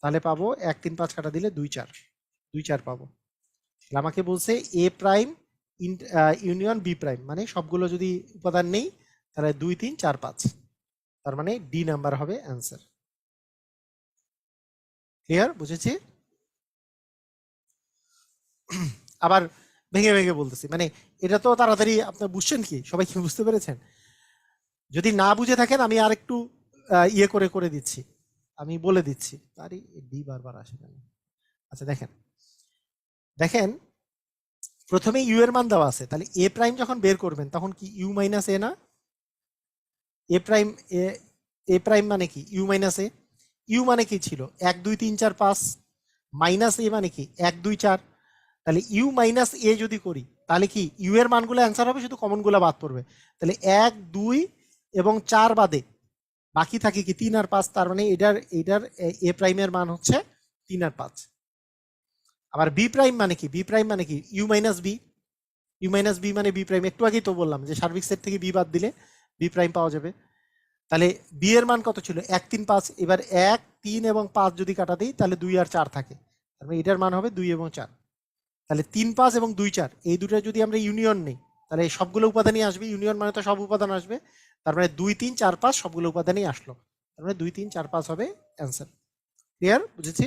তাহলে পাবো 1, 3, 5 কাটা দিলে 2, 4, 2, 4 পাবো। তাহলে আমাকে বলছে এ প্রাইম ইউনিয়ন বি প্রাইম, মানে সবগুলো যদি উপাদান নেই তাহলে 2, 3, 4, 5, তার মানে ডি নাম্বার হবে অ্যান্সার। ক্লিয়ার, বুঝেছি? আবার ভেঙে ভেঙে বলতেছি, মানে এটা তো তাড়াতাড়ি আপনার বুঝছেন কি, সবাই কি বুঝতে পেরেছেন? যদি না বুঝে থাকেন আমি আর একটু ইয়ে করে করে দিচ্ছি, আমি বলে দিচ্ছি। আরে ডি বারবার আসে কেন? আচ্ছা দেখেন, দেখেন প্রথমে ইউ এর মান দেওয়া আছে, তাহলে এ প্রাইম যখন বের করবেন তখন কি ইউ মাইনাস এ না, এ প্রাইম এ, এ প্রাইম মানে কি ইউ মাইনাস এ, ইউ মানে কি ছিল 1, 2, 3, 4, 5, মাইনাস এ মানে কি 1, 2, 4, তাহলে ইউ মাইনাস এ যদি করি তাহলে কি ইউ এর মানগুলো অ্যান্সার হবে, শুধু কমন গুলো বাদ পড়বে, তাহলে 1, 2 এবং 4 বাদে বাকি থাকে কি 3 আর 5, তার মানে এটার এটার এ প্রাইমের মান হচ্ছে 3 আর 5। আবার বি প্রাইম মানে কি, বি প্রাইম মানে কি U minus B, U minus B মানে বি প্রাইম, একটু আগেই তো বললাম যে সার্বিক সেট থেকে বি বাদ দিলে বি প্রাইম পাওয়া যাবে। তাহলে বি এর মান কত ছিল 1, 3, 5, এবার 1, 3 এবং 5 যদি কাটা দিই তাহলে 2 আর 4 থাকে, তার মানে এটার মান হবে 2 এবং 4। তাহলে 3, 5 এবং 2, 4 এই দুটো যদি আমরা ইউনিয়ন নেই তাহলে সবগুলো উপাদানই আসবে, ইউনিয়ন মানে তো সব উপাদান আসবে, তার মানে 2 3 4 5 সবগুলো উপাদানই আসলো, তার মানে 2 3 4 5 হবে অ্যান্সার। ক্লিয়ার? বুঝেছি?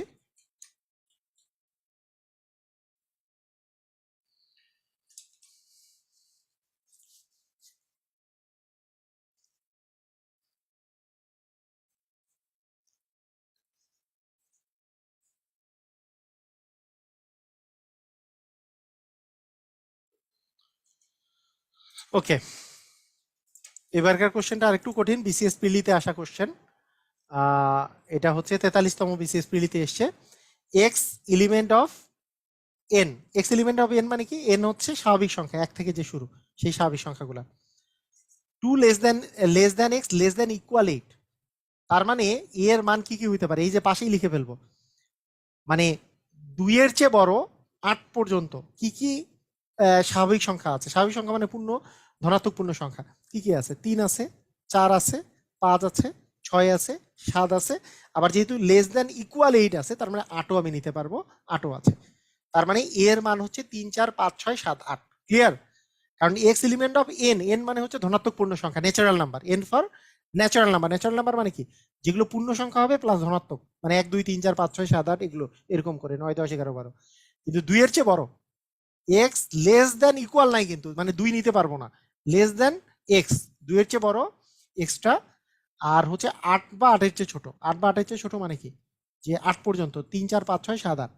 ওকে, এবারকার কোশ্চেনটা আরেকটু কঠিন, বিসিএস প্রিলিতে আসা কোশ্চেন। এটা হচ্ছে 43তম বিসিএস প্রিলিতে এসছে। X element of N, x element of N মানে কি, এন হচ্ছে স্বাভাবিক সংখ্যা, এক থেকে যে শুরু সেই স্বাভাবিক সংখ্যাগুলো। 2 less than x less than equal 8, তার মানে এ এর মান কি কি হইতে পারে, এই যে পাশেই লিখে ফেলবো, মানে 2 এর চেয়ে বড় 8 পর্যন্ত কি কি স্বাভাবিক সংখ্যা আছে। স্বাভাবিক সংখ্যা মানে পূর্ণ ধনাত্মক পূর্ণ সংখ্যা কি কি আছে, 3 আছে, 4 আছে, 5 আছে, 6 আছে, 7 আছে, আবার যেহেতু লেস দেন ইকুয়াল 8 আছে, তার মানে 8ও আমি নিতে পারবো, 8ও আছে। তার মানে এ এর মান হচ্ছে 3 4 5 6 7 8। ক্লিয়ার? কারণ x element of N, N মানে হচ্ছে ধনাত্মক পূর্ণ সংখ্যা, natural number, N for natural number. Natural number মানে কি, যেগুলো পূর্ণ সংখ্যা হবে প্লাস ধনাত্মক, মানে 1 2 3 4 5 6 7 8 এগুলো এরকম করে 9 10 11 12। কিন্তু 2 এর চেয়ে বড়, এক্স লেস দেন ইকুয়াল নাই কিন্তু, মানে 2 নিতে পারবো না, লেস দেন এক্স, 2 এর চেয়ে বড় এক্সট্রা, আর হচ্ছে 8 বা 8 এর চেয়ে ছোট, 8 বা 8 এর চেয়ে ছোট মানে কি, যে 8 পর্যন্ত 3 4 5 6 7 8।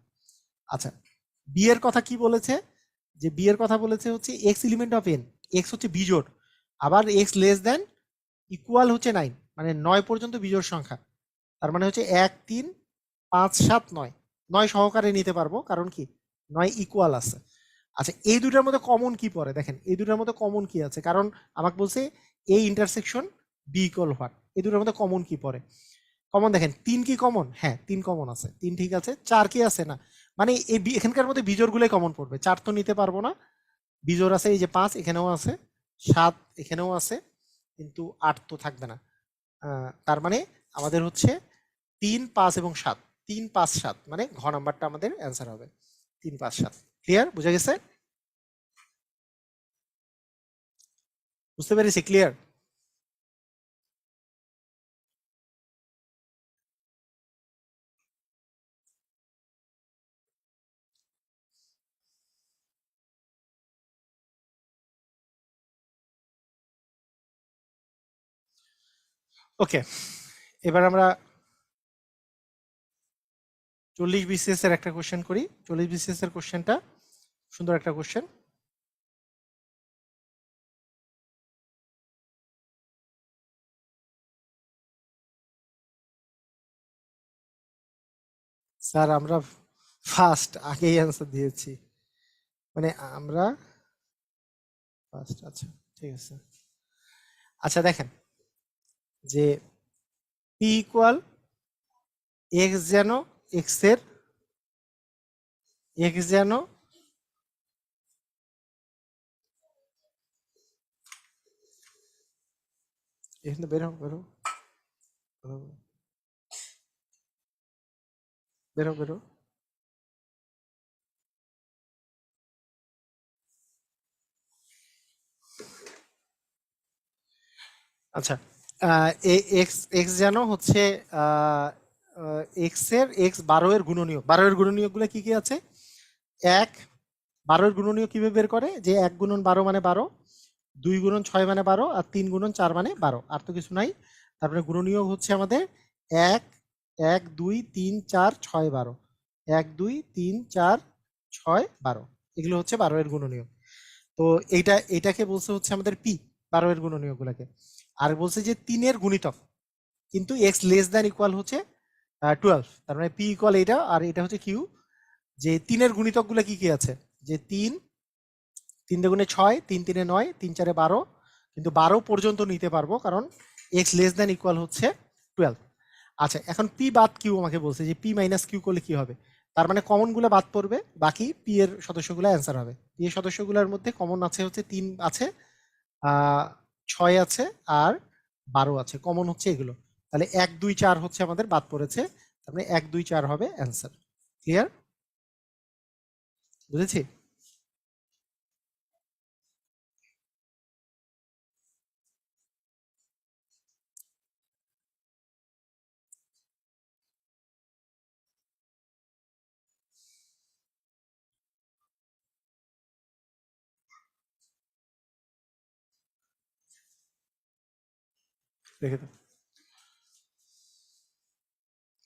আচ্ছা, বি এর কথা কি বলেছে, যে বি এর কথা বলেছে হচ্ছে x element of N, x হচ্ছে বিজোড়, আবার এক্স লেস দেন ইকুয়াল হচ্ছে 9, মানে 9 পর্যন্ত বিজোড় সংখ্যা, তার মানে হচ্ছে 1 3 5 7 9, 9 সহকারে নিতে পারবো, কারণ কি 9 ইকুয়াল আছে। আচ্ছা, এই দুটার মধ্যে কমন কি পড়ে দেখেন, এই দুটার মধ্যে কমন কি আছে, কারণ আমাকে বলছে এই ইন্টারসেকশন বি ইকুয়াল হোয়াট, এই দুটার মধ্যে কমন কি পড়ে। কমন দেখেন, 3 কি কমন, হ্যাঁ 3 কমন আছে, 3 ঠিক আছে। 4 কি আছে না, মানে এই এখানকার মধ্যে বিজোড় গুলোই কমন পড়বে, 4 তো নিতে পারবো না, বিজোড় আছে এই যে 5 এখানেও আছে, 7 এখানেও আছে, কিন্তু 8 তো থাকবে না। তার মানে আমাদের হচ্ছে 3 5 এবং 7, 3 5 7, মানে ঘ নাম্বারটা আমাদের অ্যান্সার হবে 3 5 7। ক্লিয়ার? বুঝা গেছে? বুঝতে পেরেছি? ক্লিয়ার? ওকে, এবার আমরা 40 বিসিএস এর একটা কোশ্চেন করি। 40 বিসিএস এর কোশ্চেনটা সুন্দর একটা কোশ্চেন। স্যার আমরা ফার্স্ট আগেই অ্যান্সার দিয়েছি, মানে আমরা ফার্স্ট। আচ্ছা ঠিক আছে। আচ্ছা দেখেন, যে পি ইকুয়াল এক্স যেন এক্স এর, এক্স যেন এখানে বেরো বেরো বেরো বেরো। আচ্ছা, এক্স এক্স যেন হচ্ছে এক্স এর এক্স 12 এর গুণনীয়ক, 12 এর গুণনীয়ক গুলো কি কি আছে, এক, 12 এর গুণনীয়ক কিভাবে বের করে, যে 1 গুণন 12 মানে 12, 2 গুণন 6 মানে 12, আর 3 গুণন 4 মানে 12, আর তো কিছু নাই। তারপরে গুণনীয়ক হচ্ছে আমাদের 1 1 2 3 4 6 12, 1 2 3 4 6 12, এগুলো হচ্ছে 12 এর গুণনীয়ক। তো এটাকে বলছে হচ্ছে আমাদের পি, 12 এর গুণনীয়ক গুলাকে। আর বলছে যে 3 এর গুণিতক, কিন্তু এক্স লেস দ্যান ইকুয়াল হচ্ছে 12, তার মানে পি ইকুয়াল এটা, আর এটা হচ্ছে কিউ। যে 3 এর গুণিতক গুলা কি কি আছে, যে 3 3 দুগুণে 6, 3 3 9, 3 4 12, কিন্তু 12 পর্যন্ত নিতে পারবো, কারণ এক্স লেস দ্যান ইকুয়াল হচ্ছে 12। আচ্ছা, এখন পি বাদ কিউ আমাকে বলছে যে পি মাইনাস কিউ করলে কি হবে, তার মানে কমন গুলো বাদ পড়বে, বাকি পি এর সদস্যগুলো অ্যান্সার হবে। পি এর সদস্যগুলোর মধ্যে কমন আছে হচ্ছে 3 আছে, 6 আছে, আর 12 আছে, কমন হচ্ছে এগুলো। তাহলে 1 2 4 হচ্ছে আমাদের বাদ পড়েছে, তার মানে 1 2 4 হবে অ্যান্সার। ক্লিয়ার? বুঝেছি? রেখে দাও,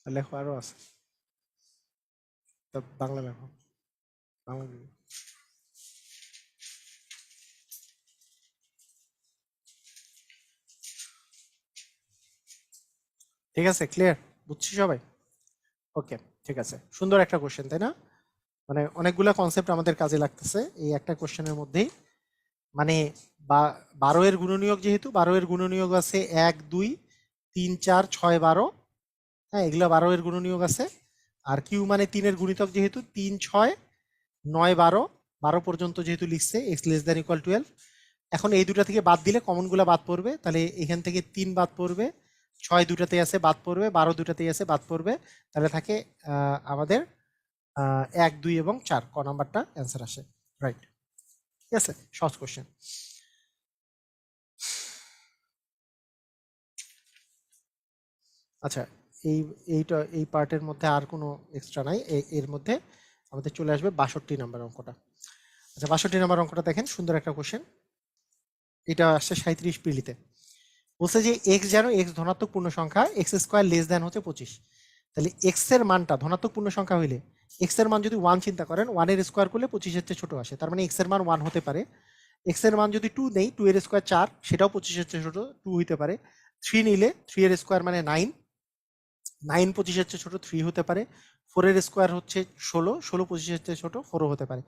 লেখো আরো আছে, তা বাংলা লেখো, বাংলা দিবে। ঠিক আছে, ক্লিয়ার, বুঝছি সবাই? ওকে, ঠিক আছে, সুন্দর একটা কোশ্চেন তাই না? মানে অনেকগুলা কনসেপ্ট আমাদের কাজে লাগতেছে এই একটা কোশ্চেনের মধ্যেই। মানে 12 এর গুণনীয়ক, যেহেতু 12 এর গুণনীয়ক আছে 1 2 3 4 6 12, হ্যাঁ এগুলা 12 এর গুণনীয়ক আছে। আর কিউ মানে 3 এর গুণিতক, যেহেতু 3 6 9 12, 12 পর্যন্ত যেহেতু লিখছে x লেস দ্যান ইকুয়াল 12। এখন এই দুটা থেকে বাদ দিলে কমন গুলা বাদ পড়বে, তাহলে এখান থেকে 3 বাদ পড়বে, 6 দুটাতে আছে বাদ পড়বে, 12 দুটাতেই আছে বাদ পড়বে, তাহলে থাকে আমাদের 1 2 এবং 4, ক নাম্বারটা অ্যান্সার আসে, রাইট। ঠিক আছে, সহজ কোশ্চেন। আচ্ছা, এই পার্টের মধ্যে আর কোনো এক্সট্রা নাই, এর মধ্যে আমাদের চলে আসবে 62 নাম্বার অঙ্কটা। আচ্ছা, 62 নাম্বার অঙ্কটা দেখেন, সুন্দর একটা কোশ্চেন। এটা আসছে 37 পিলিতে। বলছে যে এক্স যেন এক্স ধনাত্মক পূর্ণ সংখ্যা, এক্স স্কোয়ার লেস দেন হচ্ছে 25। তাহলে এক্স এর মানটা ধনাত্মক পূর্ণ সংখ্যা হইলে এক্স এর মান যদি 1 চিন্তা করেন, 1 এর স্কোয়ার করলে 25 এর চেয়ে ছোট আসে, তার মানে এক্স এর মান 1 হতে পারে। এক্স এর মান যদি 2 নেই, 2 এর স্কোয়ার 4, সেটাও 25 এর চেয়ে ছোট, 2 হইতে পারে। 3 নিলে 3 এর স্কোয়ার মানে 9, 9 25 এর চেয়ে ছোট, 3 হতে পারে। 4 এর স্কোয়ার হচ্ছে 16, 16 25 এর চেয়ে ছোট, 4ও হতে পারে।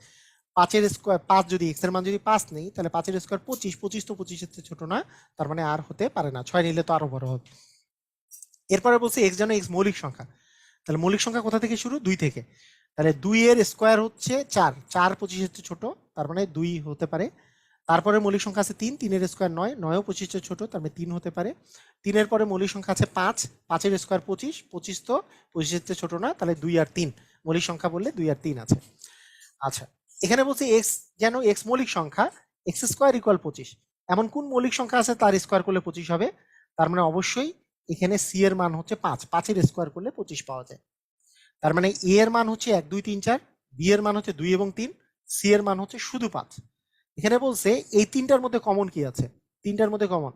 5 এর স্কোয়ার 5, যদি এক্স এর মান যদি 5 নেই, তাহলে 5 এর স্কোয়ার 25, 25 তো 25 এর চেয়ে ছোট না, তার মানে আর হতে পারে না। 6 নিলে তো আরো বড় হবে। এরপরে বলছে এক্স যেন এক্স মৌলিক সংখ্যা, তাহলে মৌলিক সংখ্যা কোথা থেকে শুরু? 2 থেকে। তাহলে 2 এর স্কোয়ার হচ্ছে 4, 4 25 এর চেয়ে ছোট, তার মানে 2 হতে পারে। তারপরে মৌলিক সংখ্যা আছে 3, 3 এর স্কোয়ার 9, 9ও 25 এর ছোট, তার মানে 3 হতে পারে। 3 এর পরে মৌলিক সংখ্যা আছে 5, 5 এর স্কোয়ার 25, 25 তো 25 এর চেয়ে ছোট না, তাহলে 2 আর 3, মৌলিক সংখ্যা বললে 2 আর 3 আছে। আচ্ছা, এখানে বলছে এক্স যেন এক্স মৌলিক সংখ্যা, এক্স স্কোয়ার ইকুয়াল 25, এমন কোন মৌলিক সংখ্যা আছে তার স্কোয়ার করলে 25 হবে? তার মানে অবশ্যই এখানে সি এর মান হচ্ছে 5, 5 এর স্কোয়ার করলে 25 পাওয়া যায়। তার মানে এ এর মান হচ্ছে 1 2 3 4, বি এর মান হচ্ছে 2 এবং 3, সি এর মান হচ্ছে শুধু 5। এখানে বলছে এই তিনটার মধ্যে কমন কি আছে? তিনটার মধ্যে কমন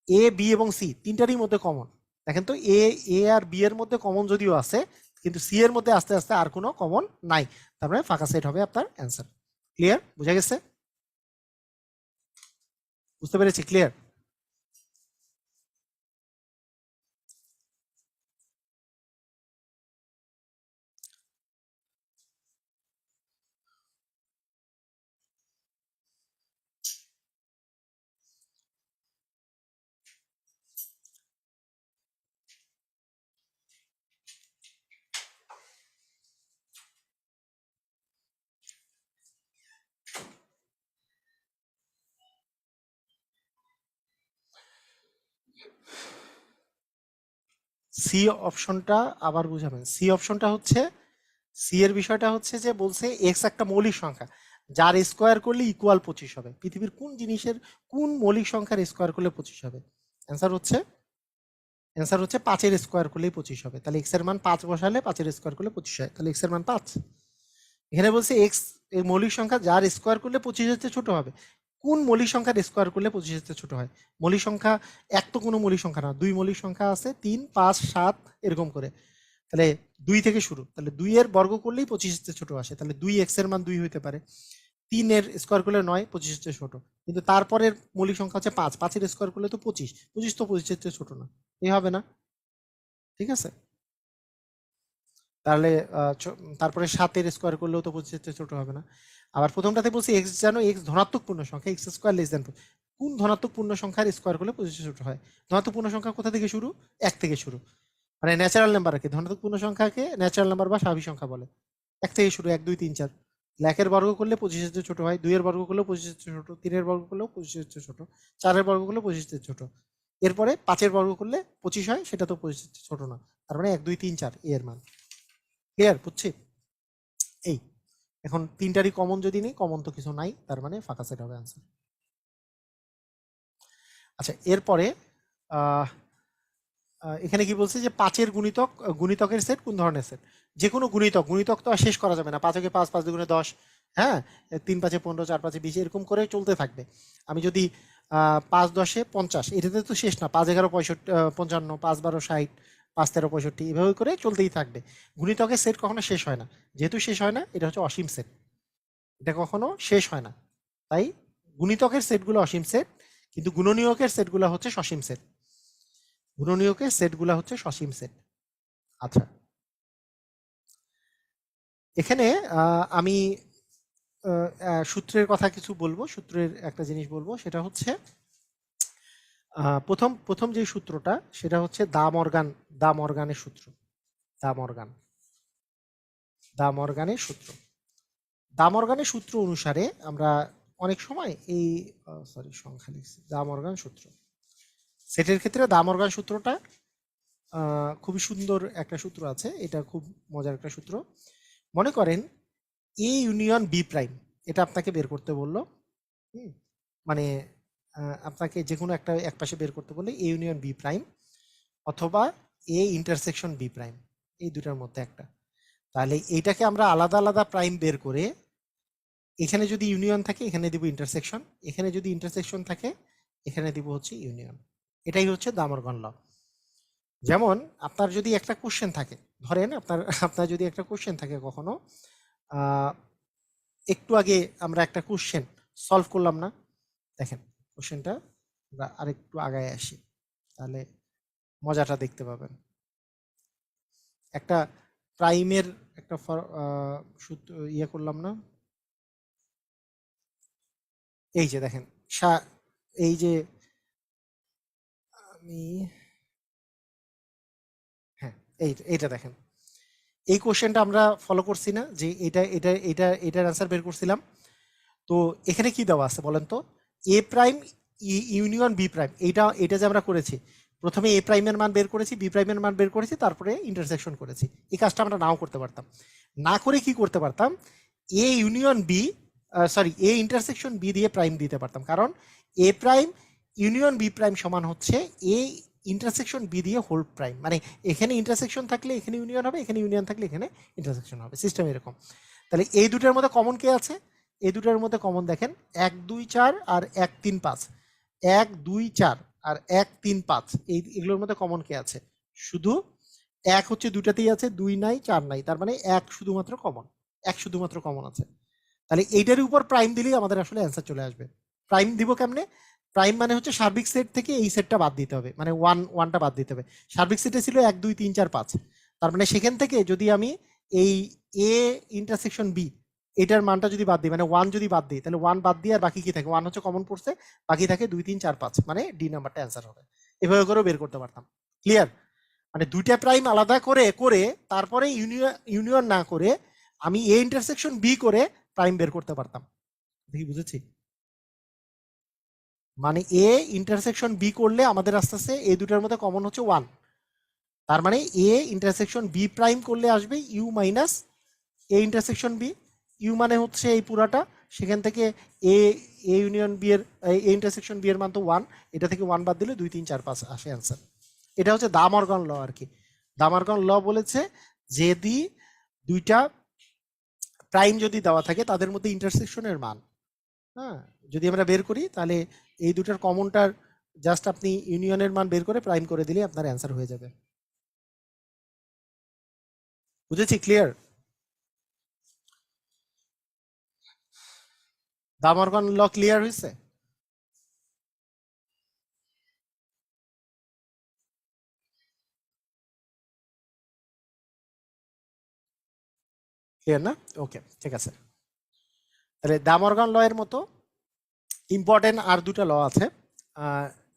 এ বি এবং সি, তিনটারই মধ্যে কমন। দেখেন তো, এ আর বি এর মধ্যে কমন যদিও আছে, কিন্তু সি এর মধ্যে আস্তে আস্তে আর কোনো কমন নাই, তার মানে ফাঁকা সেট হবে আপনার অ্যান্সার। ক্লিয়ার? বুঝা গেছে? বুঝতে পেরেছি? ক্লিয়ার? সি অপশনটা আবার বুঝাবেন। সি অপশনটা হচ্ছে, সি এর বিষয়টা হচ্ছে যে বলছে এক্স একটা মৌলিক সংখ্যা যার স্কোয়ার করলে ইকুয়াল 25 হবে। পৃথিবীর কোন জিনিসের, কোন মৌলিক সংখ্যার স্কোয়ার করলে 25 হবে? অ্যান্সার হচ্ছে 5 এর স্কোয়ার করলেই 25 হবে। তাহলে এক্স এর মান 5 বসালে 5 এর স্কোয়ার করলে 25 হয়, তাহলে এক্স এর মান 5। এখানে বলছে এক্স এই মৌলিক সংখ্যা যার স্কোয়ার করলে 25 এর চেয়ে ছোট হবে। কোন মৌলিক সংখ্যার স্কোয়ার করলে 25 এর চেয়ে ছোট হয়? মৌলিক সংখ্যা এক তো কোনো মৌলিক সংখ্যা না, 2 মৌলিক সংখ্যা আছে, 3 5 7 এরকম করে। তাহলে 2 থেকে শুরু, তাহলে 2 এর বর্গ করলেই 25 এর চেয়ে ছোট আসে, তাহলে 2 এক্স এর মান 2 হইতে পারে। 3 এর স্কোয়ার করলে 9, 25 এর চেয়ে ছোট। কিন্তু তারপরের মৌলিক সংখ্যা হচ্ছে 5, 5 এর স্কোয়ার করলে তো 25, 25 তো 25 এর চেয়ে ছোট না, এই হবে না? ঠিক আছে, তাহলে তারপরে 7 এর স্কোয়ার করলেও তো 25 এর চেয়ে ছোট হবে না। আবার প্রথমটাতে বলছি এক্স যেন এক্স ধনাত্মক পূর্ণ সংখ্যা, এক্স স্কোয়ার লেস দেন, কোন ধনাত্মক পূর্ণ সংখ্যার স্কোয়ার করলে 25 এর ছোট হয়? ধনাত্মক পূর্ণ সংখ্যা কোথা থেকে শুরু? 1 থেকে শুরু, মানে ন্যাচারাল নাম্বারকে, ধনাত্মক পূর্ণ সংখ্যাকে ন্যাচারাল নাম্বার বা স্বাভাবিক সংখ্যা বলে। 1 থেকে শুরু, 1 2 3 4। 1 এর বর্গ করলে 25 এর চেয়ে ছোট হয়, 2 এর বর্গ করলেও 25 এর চেয়ে ছোট, 3 এর বর্গ করলেও 25 এর চেয়ে ছোট, 4 এর বর্গ করলেও 25 এর চেয়ে ছোট। এরপরে 5 এর বর্গ করলে 25 হয়, সেটা তো 25 এর চেয়ে ছোট না, তার মানে 1 2 3 4 এর মান। ক্লিয়ার? বুঝছি? এই এখন তিনটারই কমন যদি নেই, কমন তো কিছু নাই, তার মানে ফাঁকা সেট হবে আনসার। আচ্ছা, এরপরে এখানে কি বলছে যে 5 গুণিতক, গুণিতকের সেট কোন ধরনের সেট? যে কোনো গুণিতক, গুণিতক তো আর শেষ করা যাবে না, 5 কে 5, 5 দুগুণে 10, হ্যাঁ, 3 5 15, 4 5 20 এরকম করে চলতে থাকবে। আমি যদি 5 10 50, এটাতে তো শেষ না, 5 11 65 55, 5 12 60, 5 13 65, এভাবে করে চলতেই থাকবে। গুণিতকের সেট কখনো শেষ হয় না, যেহেতু শেষ হয় না এটা হচ্ছে অসীম সেট, এটা কখনো শেষ হয় না। তাই গুণিতকের সেটগুলো অসীম সেট, কিন্তু গুণনীয়কের সেটগুলো হচ্ছে সসীম সেট, গুণনীয়কের সেটগুলো হচ্ছে সসীম সেট। আচ্ছা, এখানে আমি সূত্রের কথা কিছু বলবো, সূত্রের একটা জিনিস বলবো, সেটা হচ্ছে প্রথম প্রথম যে সূত্রটা সেটা হচ্ছে দা মর্গানের সূত্র, দা মর্গান দা মর্গানের সূত্র। দা মর্গানের সূত্র অনুসারে আমরা অনেক সময় এই সংখ্যা লিখছি, দা মর্গান সূত্র, সেটের ক্ষেত্রে দা মর্গান সূত্রটা খুবই সুন্দর একটা সূত্র আছে, এটা খুব মজার একটা সূত্র। মনে করেন এ ইউনিয়ন বি প্রাইম, এটা আপনাকে বের করতে বললো, মানে আপনাকে যে কোনো একটা এক পাশে বের করতে বললে এ ইউনিয়ন বি প্রাইম অথবা এ ইন্টারসেকশন বি প্রাইম, এই দুটার মধ্যে একটা। তাহলে এইটাকে আমরা আলাদা আলাদা প্রাইম বের করে, এখানে যদি ইউনিয়ন থাকে এখানে দিব ইন্টারসেকশন, এখানে যদি ইন্টারসেকশন থাকে এখানে দিব হচ্ছে ইউনিয়ন। এটাই হচ্ছে দা মর্গান ল। যেমন আপনার যদি একটা কোশ্চেন থাকে, ধরেন আপনার যদি একটা কোশ্চেন থাকে কখনো, একটু আগে আমরা একটা কোশ্চেন সলভ করলাম না, দেখেন কোশ্চেনটা আমরা আরেকটু আগায় আসি, তাহলে মজাটা দেখতে পাবেন। একটা প্রাইমের একটা সূত্র ইয়ে করলাম না, এই যে দেখেন, এই যে আমি, হ্যাঁ এইটা দেখেন, এই কোশ্চেনটা আমরা ফলো করছি না, যে এটার অ্যান্সার বের করছিলাম। তো এখানে কি দেওয়া আছে বলেন তো, এ প্রাইম ইউনিয়ন বি প্রাইম, এটা যে আমরা করেছি, প্রথমে এ প্রাইমের মান বের করেছি, বি প্রাইমের মান বের করেছি, তারপরে ইন্টারসেকশন করেছি। এই কাজটা আমরা নাও করতে পারতাম, না করে কি করতে পারতাম, A union B A intersection B দিয়ে প্রাইম দিতে পারতাম, কারণ A prime union B prime সমান হচ্ছে এ ইন্টারসেকশন বি দিয়ে হোল প্রাইম, মানে এখানে ইন্টারসেকশন থাকলে এখানে ইউনিয়ন হবে, এখানে ইউনিয়ন থাকলে এখানে ইন্টারসেকশন হবে, সিস্টেম এরকম। তাহলে এই দুটার মধ্যে কমন কে আছে, এই দুটার মধ্যে কমন দেখেন 1 2 4 আর 1 3 5, 1 2 4 আর 1 3 5, এগুলোর মধ্যে কমন কে আছে, শুধু 1 হচ্ছে দুটাতেই আছে, 2 নাই 4 নাই, তার মানে 1 শুধুমাত্র কমন, 1 শুধুমাত্র কমন আছে। তাহলে এইটার উপর প্রাইম দিলেই আমাদের আসলে অ্যান্সার চলে আসবে। প্রাইম দিব কেমনে, প্রাইম মানে হচ্ছে সার্বিক সেট থেকে এই সেটটা বাদ দিতে হবে, মানে ওয়ানটা বাদ দিতে হবে। সার্বিক সেটে ছিল 1 2 3 4 5, তার মানে সেখান থেকে যদি আমি এই এ ইন্টারসেকশন বি এটার মানটা যদি বাদ দিই, মানে 1 যদি বাদ দিই, তাহলে 1 বাদ দিয়ে আর বাকি কি থাকে, 1 হচ্ছে কমন পড়ছে, বাকি থাকে 2 3 4 5, মানে ডি নাম্বারটা অ্যান্সার হবে। এভাবে করেও বের করতে পারতাম। ক্লিয়ার? মানে দুইটা প্রাইম আলাদা করে করে তারপরে ইউনিয়ন না করে আমি এ ইন্টারসেকশন বি করে প্রাইম বের করতে পারতাম। দেখি বুঝেছি? মানে এ ইন্টারসেকশন বি করলে আমাদের আস্তে আস্তে এই দুটার মধ্যে কমন হচ্ছে 1, তার মানে এ ইন্টারসেকশন বি প্রাইম করলে আসবে U minus A intersection B, U মানে হচ্ছে এই পুরাটা, সেখান থেকে এ ইউনিয়ন বি এর এ ইন্টারসেকশন বি এর মান তো 1, এটা থেকে 1 বাদ দিলে 2 3 4 5 আসে অ্যান্সার। এটা হচ্ছে দা মর্গান ল আর কি। দা মর্গান ল বলেছে যদি দুইটা প্রাইম যদি দেওয়া থাকে তাদের মধ্যে ইন্টারসেকশনের মান, হ্যাঁ, যদি আমরা বের করি তাহলে এই দুটার কমনটার জাস্ট আপনি ইউনিয়নের মান বের করে প্রাইম করে দিলে আপনার অ্যান্সার হয়ে যাবে। বুঝেছি? ক্লিয়ার? দা মর্গান ল ক্লিয়ার হয়েছে? ক্লিয়ার না? ওকে, ঠিক আছে। তাহলে দা মর্গান ল এর মতো ইম্পর্টেন্ট আর দুটা ল আছে।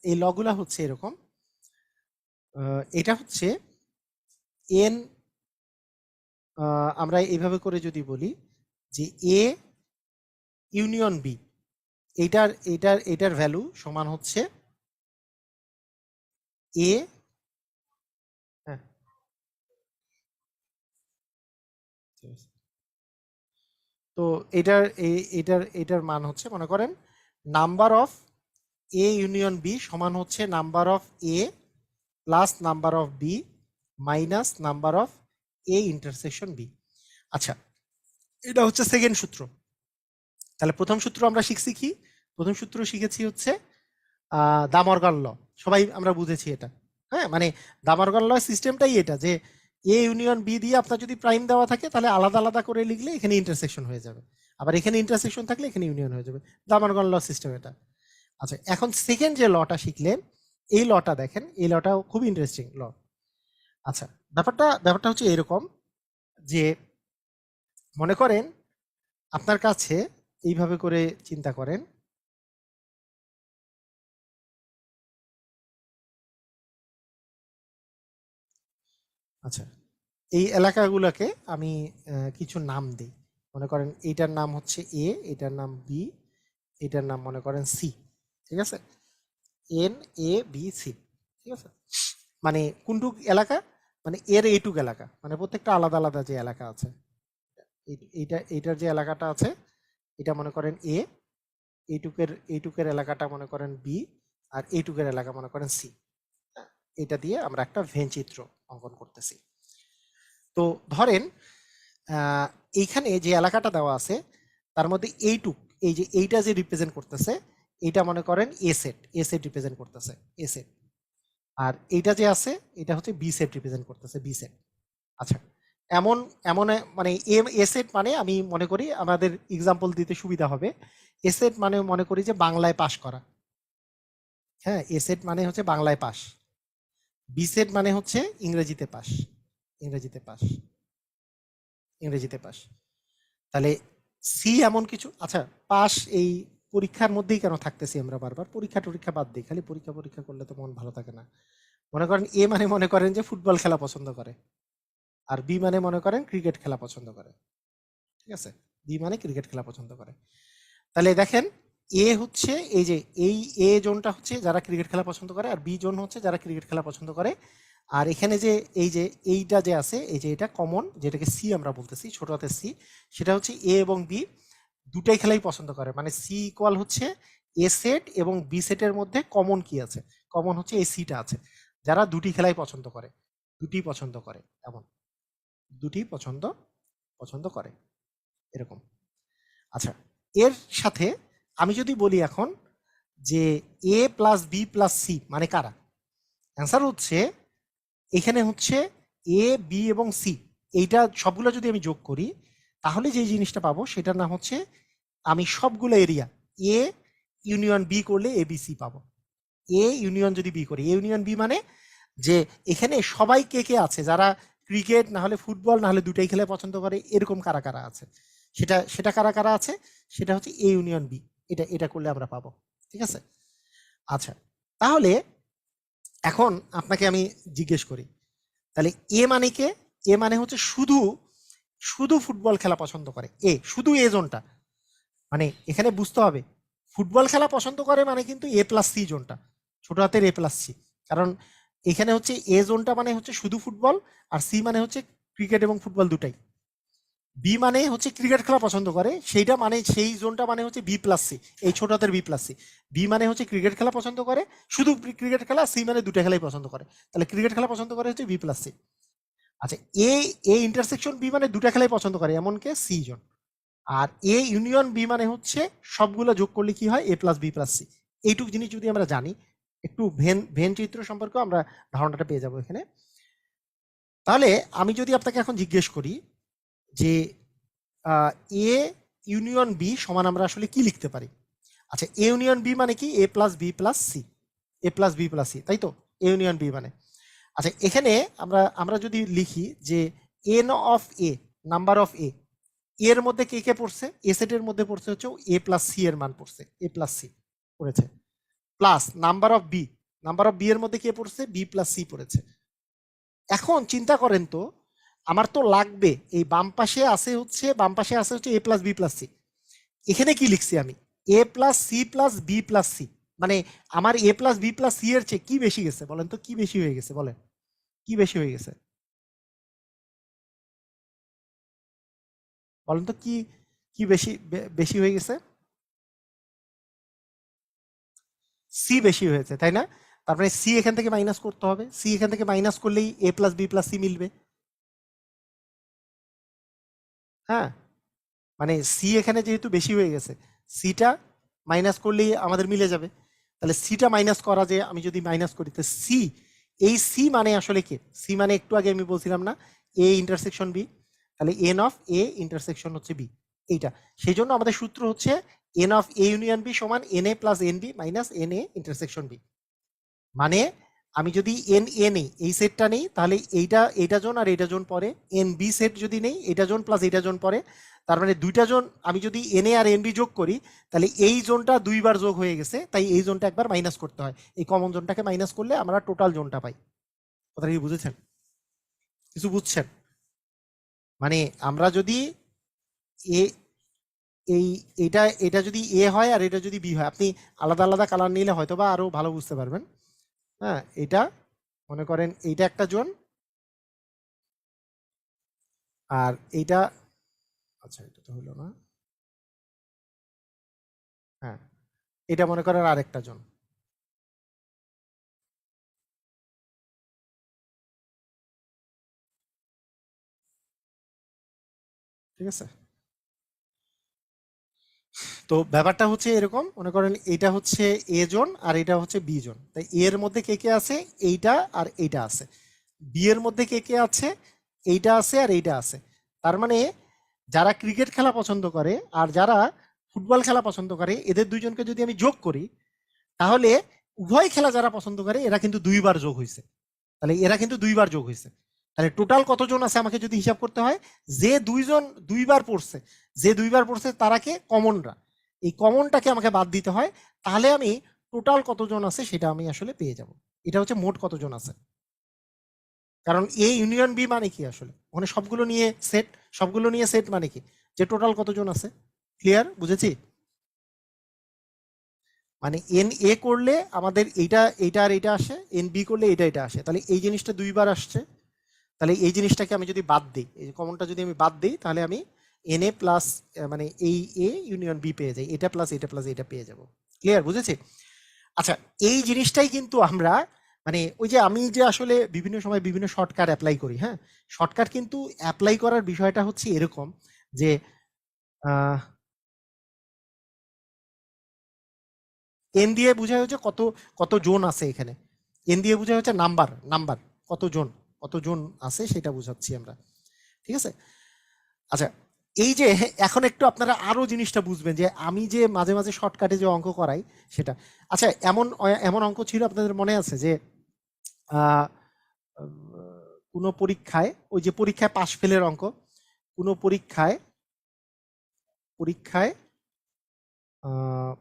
এই লগুলা হচ্ছে এরকম, এটা হচ্ছে এন, আমরা এইভাবে করে যদি বলি যে এ ইউনিয়ন বি, এটার ভ্যালু সমান হচ্ছে এ, হ্যাঁ তো এটার মান হচ্ছে, মনে করেন number of A union B সমান হচ্ছে number of A plus number of B minus number of A intersection B. আচ্ছা, এটা হচ্ছে সেকেন্ড সূত্র। তাহলে প্রথম সূত্র আমরা শিখছি কি, প্রথম সূত্র শিখেছি হচ্ছে দামরগান ল, সবাই আমরা বুঝেছি এটা। হ্যাঁ, মানে দামরগান ল সিস্টেমটাই এটা যে এ ইউনিয়ন বি দিয়ে আপনার যদি প্রাইম দেওয়া থাকে তাহলে আলাদা আলাদা করে লিখলে এখানে ইন্টারসেকশন হয়ে যাবে, আবার এখানে ইন্টারসেকশন থাকলে এখানে ইউনিয়ন হয়ে যাবে। দামরগান ল সিস্টেম এটা। আচ্ছা, এখন সেকেন্ড যে লটা শিখলেন, এই লটা দেখেন, এই লটাও খুব ইন্টারেস্টিং ল। আচ্ছা, ব্যাপারটা হচ্ছে এরকম যে মনে করেন আপনার কাছে এইভাবে করে চিন্তা করেন, আচ্ছা এই এলাকাগুলোকে আমি কিছু নাম দিই। মনে করেন এইটার নাম হচ্ছে এ, এটার নাম বি, এটার নাম মনে করেন সি। ঠিক আছে, এন এ বি সি। ঠিক আছে, মানে কোনটুক এলাকা, মানে এর এইটুক এলাকা, মানে প্রত্যেকটা আলাদা আলাদা যে এলাকা আছে। এইটার যে এলাকাটা আছে এটা মনে করেন এ, এইটুকের এলাকাটা মনে করেন বি, আর এইটুকের এলাকা মনে করেন সি। এটা দিয়ে আমরা একটা ভেন চিত্র অঙ্কন করতেছি। তো ধরেন আহ, এইখানে যে এলাকাটা দেওয়া আছে তার মধ্যে এইটুক, এই যে এইটা যে রিপ্রেজেন্ট করতেছে, এইটা মনে করেন এ সেট রিপ্রেজেন্ট করতেছে, এ সেট। আর এইটা যে আছে এটা হচ্ছে বি সেট রিপ্রেজেন্ট করতেছে, বি সেট। আচ্ছা, এমন এমন মানে এ সেট মানে আমি মনে করি আমাদের এক্সাম্পল দিতে সুবিধা হবে, এ সেট মানে মনে করি যে বাংলায় পাশ করা। হ্যাঁ, এ সেট মানে হচ্ছে বাংলায় পাস, বি সেট মানে হচ্ছে ইংরেজিতে পাস, ইংরেজিতে পাস, ইংরেজিতে পাস। তাহলে সি এমন কিছু, আচ্ছা পাস এই পরীক্ষার মধ্যেই কেন থাকতেছি আমরা বারবার, পরীক্ষা টরীক্ষা বাদ দিই, খালি পরীক্ষা পরীক্ষা করলে তো মন ভালো থাকে না। মনে করেন এ মানে মনে করেন যে ফুটবল খেলা পছন্দ করে, আর বি মানে মনে করেন ক্রিকেট খেলা পছন্দ করে। ঠিক আছে, বি মানে ক্রিকেট খেলা পছন্দ করে। তাহলে দেখেন এ হচ্ছে এই যে এই এ জোনটা হচ্ছে যারা ক্রিকেট খেলা পছন্দ করে, আর বি জোন হচ্ছে যারা ক্রিকেট খেলা পছন্দ করে। আর এখানে যে এই যে এইটা যে আছে, এই যে এটা কমন, যেটাকে সি আমরা বলতেছি, ছোট হাতের সি, সেটা হচ্ছে এ এবং বি দুটাই খেলাই পছন্দ করে। মানে সি ইকুয়াল হচ্ছে এ সেট এবং বি সেটের মধ্যে কমন কি আছে, কমন হচ্ছে এই সিটা আছে। যারা দুটি খেলাই পছন্দ করে, দুটি পছন্দ করে, এমন দুটি পছন্দ পছন্দ করে, এরকম। আচ্ছা, এর সাথে আমি যদি বলি এখন যে এ প্লাস বি প্লাস সি মানে কারা, অ্যান্সার হচ্ছে এখানে হচ্ছে এ বি এবং সি, এইটা সবগুলো যদি আমি যোগ করি তাহলে যে জিনিসটা পাবো সেটার নাম হচ্ছে, আমি সবগুলো এরিয়া এ ইউনিয়ন বি করলে এ বি সি পাবো। এ ইউনিয়ন যদি বি করি, এ ইউনিয়ন বি মানে যে এখানে সবাই কে কে আছে যারা ক্রিকেট না হলে ফুটবল না হলে দুটাই খেলে পছন্দ করে, এরকম কারা কারা আছে, সেটা সেটা কারা কারা আছে, সেটা হচ্ছে এ ইউনিয়ন বি। এটা এটা করলে আমরা পাবো। ঠিক আছে, আচ্ছা তাহলে এখন আপনাকে আমি জিজ্ঞেস করি, তাহলে এ মানে কে, এ মানে হচ্ছে শুধু শুধু ফুটবল খেলা পছন্দ করে, এ শুধু এ জোনটা, মানে এখানে বুঝতে হবে ফুটবল খেলা পছন্দ করে মানে কিন্তু এ প্লাস সি জোনটা, ছোট হাতের এ প্লাস সি। কারণ এখানে হচ্ছে এ জোনটা মানে হচ্ছে শুধু ফুটবল, আর সি মানে হচ্ছে ক্রিকেট এবং ফুটবল দুটাই। বি মানে হচ্ছে ক্রিকেট খেলা পছন্দ করে, সেইটা মানে সেই জোনটা মানে হচ্ছে বি প্লাস সি, এই ছোট হাতের বি প্লাস সি। বি মানে হচ্ছে ক্রিকেট খেলা পছন্দ করে, শুধু ক্রিকেট খেলা, সি মানে দুটা খেলাই পছন্দ করে, তাহলে ক্রিকেট খেলা পছন্দ করে হচ্ছে বি প্লাস সি। আচ্ছা, এ এ ইন্টারসেকশন বি মানে দুটা খেলাই পছন্দ করে, এমন কে সি জন। আর এ ইউনিয়ন বি মানে হচ্ছে সবগুলো যোগ করলে কি হয়, A plus B plus C. এইটুকু জিনিস যদি আমরা জানি, একটু ভেন ভেন চিত্র সম্পর্কে আমরা ধারণাটা পেয়ে যাবো এখানে। তাহলে আমি যদি আপনাকে এখন জিজ্ঞেস করি যে এ ইউনিয়ন বি সমান আমরা আসলে কি লিখতে পারি। আচ্ছা, এ ইউনিয়ন বি মানে কি, এ প্লাস বি প্লাস সি, এ প্লাস বি প্লাস সি, তাই তো, এ ইউনিয়ন বি মানে। আচ্ছা, এখানে আমরা আমরা যদি লিখি যে N of A, number of A, এর মধ্যে কে কে পড়ছে, এ সেটের মধ্যে পড়ছে হচ্ছে এ প্লাস সি এর মান পড়ছে, এ প্লাস সি পড়েছে, plus number of B, number of B এর মধ্যে কে পড়ছে, বি প্লাস সি পড়েছে। এখন চিন্তা করেন তো, আমার তো লাগবে এই বাম পাশে আছে হচ্ছে, বাম পাশে আছে হচ্ছে A plus B plus C, এখানে কি লিখছি আমি, A plus C plus B plus C, মানে আমার A plus B plus C এর চেয়ে কি বেশি গেছে বলেন তো, কি বেশি হয়ে গেছে বলেন, কি বেশি হয়ে গেছে বলেন তো, কি কি বেশি বেশি হয়ে গেছে, সি বেশি হয়েছে তাই না। তারপরে সি এখান থেকে মাইনাস করতে হবে, সি এখান থেকে মাইনাস করলেই এ প্লাস বি প্লাস সি মিলবে। হ্যাঁ, মানে সি এখানে যেহেতু বেশি হয়ে গেছে, সিটা মাইনাস করলেই আমাদের মিলে যাবে। তাহলে সিটা মাইনাস করা, যে আমি যদি মাইনাস করি তো সি, এই সি মানে আসলে কে? সি মানে একটু আগে আমি বলছিলাম না, এ ইন্টারসেকশন বি, তাহলে এন অফ এ ইন্টারসেকশন হচ্ছে বি, এইটা। সেই জন্য আমাদের সূত্র হচ্ছে N of A union B সমান N A plus N B minus N A intersection B. মানে আমি যদি এন এ নেই, এই সেটটা নেই, তাহলে এইটা জোন আর এইটা জোন পরে, এন বি সেট যদি নেই, এটা জোন প্লাস এইটা জোন পরে, তার মানে দুইটা জোন আমি যদি এন এ আর এন বি যোগ করি, তাহলে এই জোনটা দুইবার যোগ হয়ে গেছে, তাই এই জোনটা একবার মাইনাস করতে হয়। এই কমন জোনটাকে মাইনাস করলে আমরা টোটাল জোনটা পাই। কথা কি বুঝেছেন? কিছু বুঝছেন? মানে আমরা যদি এ এই এটা এটা যদি এ হয় আর এটা যদি বি হয়, আপনি আলাদা আলাদা কালার নিলে হয়তো বা আরো ভালো বুঝতে পারবেন। হ্যাঁ, এটা মনে করেন এইটা একটা জোন, আর এইটা, আচ্ছা এটা তো হলো না, হ্যাঁ এটা মনে করেন আরেকটা জোন। ঠিক আছে, তো ব্যাপারটা হচ্ছে এরকম, মনে করেন এটা হচ্ছে এ জোন আর এটা হচ্ছে বি জোন, তাই এর মধ্যে কে কে আছে? এইটা আর এইটা আছে। বি এর মধ্যে কে কে আছে? এইটা আছে আর এইটা আছে। তার মানে যারা ক্রিকেট খেলা পছন্দ করে আর যারা ফুটবল খেলা পছন্দ করে, এদের দুইজনকে যদি আমি যোগ করি, তাহলে উভয় খেলা যারা পছন্দ করে এরা কিন্তু দুইবার যোগ হয়েছে। তাহলে এরা কিন্তু দুইবার যোগ হয়েছে। তাহলে টোটাল কতজন আছে আমাকে যদি হিসাব করতে হয়, যে দুইজন দুইবার পড়ছে, যে দুইবার পড়ছে তারাকে কমনরা, এই কমনটাকে আমাকে বাদ দিতে হয়, তাহলে আমি টোটাল কতজন আছে সেটা আমি আসলে পেয়ে যাব। এটা হচ্ছে মোট কতজন আছে। কারণ এ ইউনিয়ন বি মানে কি আসলে, ওখানে সবগুলো নিয়ে সেট, সবগুলো নিয়ে সেট মানে কি, যে টোটাল কতজন আছে। ক্লিয়ার? বুঝেছি? মানে এন এ করলে আমাদের এইটা এইটা আর এইটা আসে, এন বি করলে এটা এটা আসে, তাহলে এই জিনিসটা দুইবার আসছে। তাহলে এই জিনিসটাকে আমি যদি বাদ দিই, এই কমনটা যদি আমি বাদ দিই, তাহলে আমি এন এ প্লাস মানে এই এ ইউনিয়ন বি পেয়ে যাই, এটা প্লাস এটা প্লাস এটা পেয়ে যাব। ক্লিয়ার? বুঝেছি? আচ্ছা, এই জিনিসটাই কিন্তু আমরা মানে ওই যে আমি যে আসলে বিভিন্ন সময় বিভিন্ন শর্টকাট অ্যাপ্লাই করি, হ্যাঁ, শর্টকাট কিন্তু অ্যাপ্লাই করার বিষয়টা হচ্ছে এরকম যে এন দিয়ে বোঝায় হচ্ছে কত কত জোন আছে এখানে, এন দিয়ে বোঝায় হচ্ছে নাম্বার, নাম্বার কত জোন আছে সেটা বোঝাচ্ছি আমরা। ঠিক আছে, আচ্ছা এই যে এখন একটু আপনারা আরো জিনিসটা বুঝবেন যে আমি যে মাঝে মাঝে শর্টকাটে যে অঙ্ক করাই সেটা। আচ্ছা, এমন এমন অঙ্ক ছিল আপনাদের মনে আছে যে আহ, কোনো পরীক্ষায়, ওই যে পরীক্ষায় পাশ ফেলের অঙ্ক, কোনো পরীক্ষায় পরীক্ষায়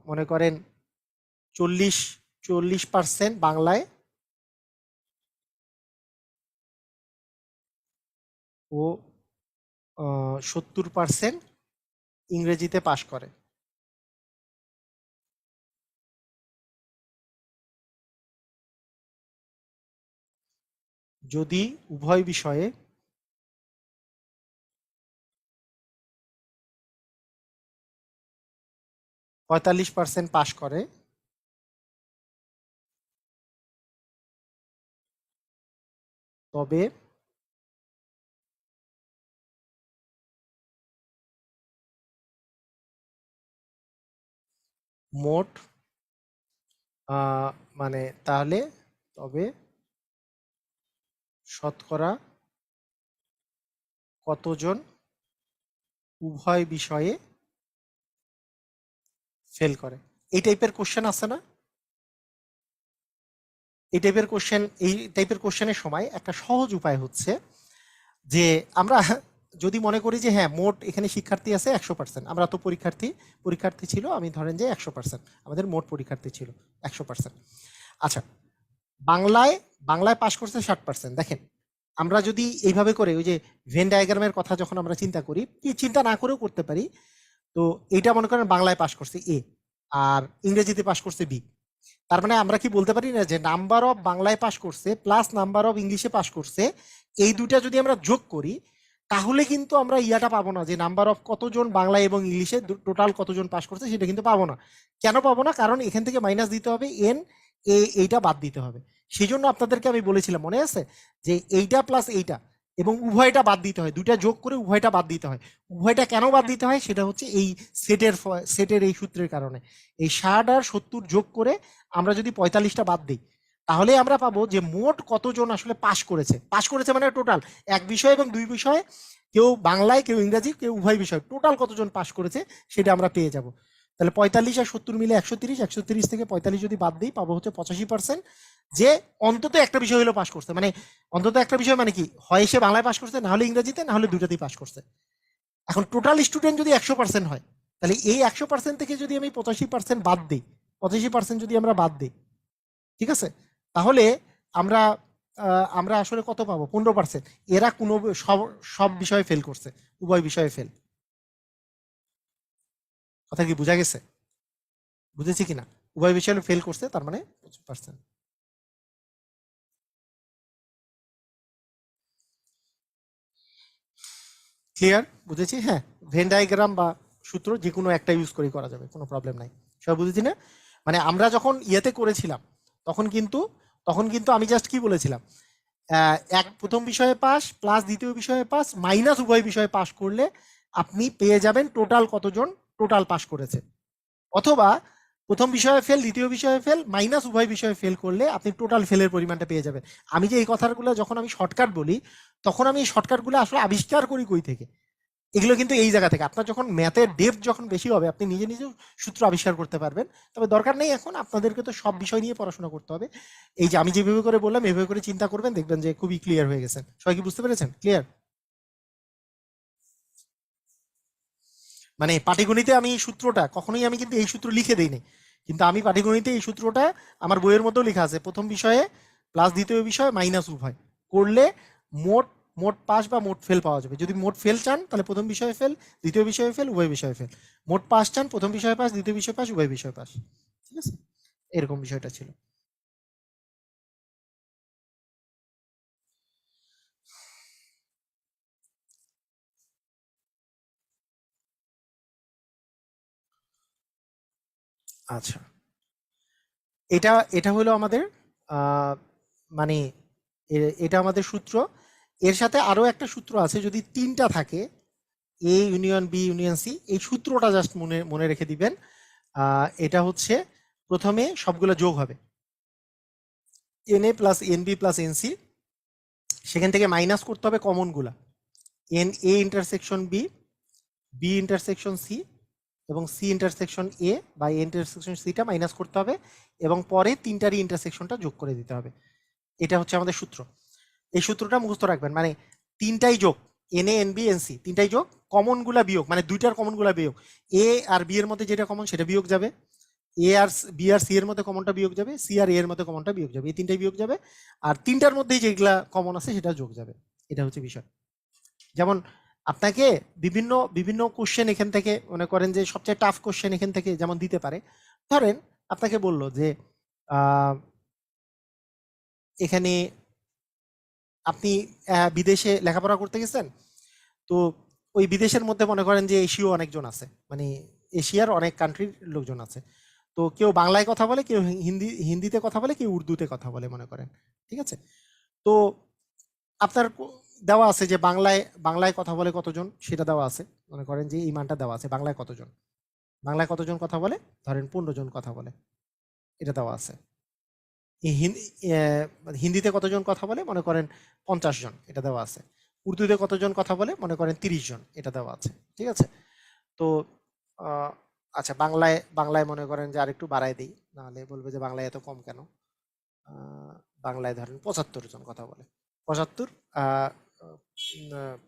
মনে করেন 40% বাংলায় ও 70% ইংরেজিতে পাশ করে। যদি উভয় বিষয়ে 45% পাশ করে, তবে মোট মানে তাহলে তবে শতকরা কতজন উভয় বিষয়ে ফেল করে। এই টাইপের কোশ্চেন আছে না? এই টাইপের কোশ্চেনের সময় একটা সহজ উপায় হচ্ছে যে আমরা যদি মনে করি যে হ্যাঁ মোট এখানে শিক্ষার্থী আছে 100%, আমরা তো পরীক্ষার্থী ছিল, আমি ধরেন যে 100% আমাদের মোট পরীক্ষার্থী ছিল 100%। আচ্ছা, বাংলায় বাংলায় পাশ করছে 60%। দেখেন, আমরা যদি এইভাবে করে ওই যে ভেন ডায়াগ্রামের কথা যখন আমরা চিন্তা করি, কি চিন্তা না করেও করতে পারি, তো এইটা মনে করেন বাংলায় পাশ করছে এ আর ইংরেজিতে পাশ করছে বি। তার মানে আমরা কি বলতে পারি না যে নাম্বার অফ বাংলায় পাশ করছে প্লাস নাম্বার অফ ইংলিশে পাশ করছে, এই দুইটা যদি আমরা যোগ করি, তাহলে কিন্তু আমরা ইয়াটা পাবো না যে নাম্বার অফ কতজন বাংলা এবং ইংলিশে টোটাল কতজন পাশ করছে, সেটা কিন্তু পাবো না। কেন পাবো না? কারণ এখান থেকে মাইনাস দিতে হবে এন, এইটা বাদ দিতে হবে। সেই জন্য আপনাদেরকে আমি বলেছিলাম, মনে আছে যে এইটা প্লাস এইটা, এবং উভয়টা বাদ দিতে হয়, দুইটা যোগ করে উভয়টা বাদ দিতে হয়। উভয়টা কেন বাদ দিতে হয় সেটা হচ্ছে এই সেটের এই সূত্রের কারণে। এই 60 আর 70 যোগ করে আমরা যদি 45টা বাদ দিই, তাহলে আমরা পাবো যে মোট কতজন আসলে পাশ করেছে। পাশ করেছে মানে টোটাল এক বিষয় এবং দুই বিষয়ে, কেউ বাংলায় কেউ ইংরাজি কেউ উভয় বিষয়, টোটাল কতজন পাশ করেছে সেটা আমরা পেয়ে যাব। তাহলে 45 আর 70 মিলে 130, 130 থেকে 45 যদি বাদ দিই পাবো হচ্ছে 85%, যে অন্তত একটা বিষয় হলো পাশ করছে। মানে অন্তত একটা বিষয় মানে কি, হয় সে বাংলায় পাশ করছে, না হলে ইংরেজিতে, না হলে দুটাতেই পাশ করছে। এখন টোটাল স্টুডেন্ট যদি 100% হয়, তাহলে এই 100% থেকে যদি আমি 85% বাদ দিই, 85% যদি আমরা বাদ দিই, ঠিক আছে, তাহলে আমরা আমরা আসলে কত পাবো? 15%। এরা কোনো সব সব বিষয়ে ফেল করছে, উভয় বিষয়ে ফেল। কথা কি বোঝা গেছে? বুঝেছি কিনা? উভয় বিষয়ে ফেল করছে, তার মানে 25%। ক্লিয়ার? বুঝেছি? হ্যাঁ, ভেন ডায়াগ্রাম বা সূত্র যে কোনো একটা ইউজ করে করা যাবে, কোনো প্রবলেম নাই। সবাই বুঝেছি না? মানে আমরা যখন ইয়েতে করেছিলাম তখন কিন্তু আমি জাস্ট কি বলেছিলাম, এক প্রথম বিষয়ে পাস প্লাস দ্বিতীয় বিষয়ে পাস মাইনাস উভয় বিষয়ে পাস করলে আপনি পেয়ে যাবেন টোটাল কতজন টোটাল পাস করেছে। অথবা প্রথম বিষয়ে ফেল দ্বিতীয় বিষয়ে ফেল মাইনাস উভয় বিষয়ে ফেল করলে আপনি টোটাল ফেলের পরিমাণটা পেয়ে যাবেন। আমি যে এই কথাগুলো যখন আমি শর্টকাট বলি, তখন আমি এই শর্টকাটগুলো আসলে আবিষ্কার করি কই থেকে? এগুলো কিন্তু এই জায়গা থেকে। আপনার যখন ম্যাথের ডেপথ যখন বেশি হবে, আপনি নিজে নিজেও সূত্র আবিষ্কার করতে পারবেন। তবে দরকার নেই এখন, আপনাদেরকে তো সব বিষয় নিয়ে পড়াশোনা করতে হবে। এই যে আমি যেভাবে করে বললাম এভাবে করে চিন্তা করবেন, দেখবেন যে খুবই ক্লিয়ার হয়ে গেছেন। সবাই কি বুঝতে পেরেছেন? ক্লিয়ার? মানে পাটিগণিতে আমি এই সূত্রটা কখনোই আমি কিন্তু এই সূত্র লিখে দেইনি, কিন্তু আমি পাটিগণিতে এই সূত্রটা আমার বইয়ের মধ্যেও লেখা আছে, প্রথম বিষয়ে প্লাস দ্বিতীয় বিষয় মাইনাস উভয় করলে মোট মোট পাস বা মোট ফেল পাওয়া যাবে। যদি মোট ফেল চান তাহলে প্রথম বিষয়ে ফেল দ্বিতীয় বিষয়ে ফেল উভয় বিষয়ে ফেল, মোট পাস চান প্রথম বিষয়ে পাস দ্বিতীয় বিষয়ে পাস উভয় বিষয়ে পাস। ঠিক আছে, এরকম বিষয়টা ছিল। আচ্ছা, এটা এটা হলো আমাদের আহ, মানে এটা আমাদের সূত্র। এর সাথে আরো একটা সূত্র আছে, যদি তিনটা থাকে, A union B union C, এই সূত্রটা জাস্ট মনে মনে রেখে দিবেন। এটা হচ্ছে প্রথমে সবগুলো যোগ হবে, N A plus N B plus N C, সেখান থেকে মাইনাস করতে হবে কমন গুলা, N A intersection B, B intersection C এবং সি ইন্টারসেকশন এ বা এ ইন্টারসেকশন সিটা মাইনাস করতে হবে এবং পরে তিনটারই ইন্টারসেকশনটা যোগ করে দিতে হবে। এটা হচ্ছে আমাদের সূত্র। এই সূত্রটা মুখস্থ রাখবেন, মানে তিনটাই যোগ, N A N B N C তিনটাই যোগ, কমন গুলা বিয়োগ, মানে দুইটার কমন গুলা বিয়োগ। এ আর বি এর মধ্যে যেটা কমন সেটা বিয়োগ যাবে, এ আর বি আর সি এর মধ্যে কমনটা বিয়োগ যাবে, সি আর এ এর মধ্যে কমনটা বিয়োগ যাবে, এই তিনটাই বিয়োগ যাবে। আর তিনটার মধ্যেই যেগুলা কমন আছে সেটা যোগ যাবে। এটা হচ্ছে বিষয়। যেমন আপনাকে বিভিন্ন বিভিন্ন কোশ্চেন এখান থেকে মনে করেন যে সবচেয়ে টাফ কোশ্চেন এখান থেকে যেমন দিতে পারে। ধরেন আপনাকে বলল যে আহ, এখানে আপনি বিদেশে লেখাপড়া করতে গেছেন, তো ওই বিদেশের মধ্যে মনে করেন যে এশীয় অনেকজন আছে, মানে এশিয়ার অনেক কান্ট্রির লোকজন আছে। তো কেউ বাংলায় কথা বলে, কেউ হিন্দিতে কথা বলে, কেউ উর্দুতে কথা বলে মনে করেন। ঠিক আছে, তো আপনার দেওয়া আছে যে বাংলায় বাংলায় কথা বলে কতজন সেটা দেওয়া আছে, মনে করেন যে এই মানটা দেওয়া আছে, বাংলায় কতজন, বাংলায় কতজন কথা বলে, ধরেন 15 জন কথা বলে, এটা দেওয়া আছে। হিন্দিতে কতজন কথা বলে মনে করেন 50 জন, এটা দেওয়া আছে। উর্দুতে কতজন কথা বলে মনে করেন 30 জন, এটা দেওয়া আছে। ঠিক আছে, তো আচ্ছা বাংলায় বাংলায় মনে করেন যে আরেকটু বাড়ায় দিই, নাহলে বলবে যে বাংলায় এত কম কেন। বাংলায় ধরেন 75 জন কথা বলে, 75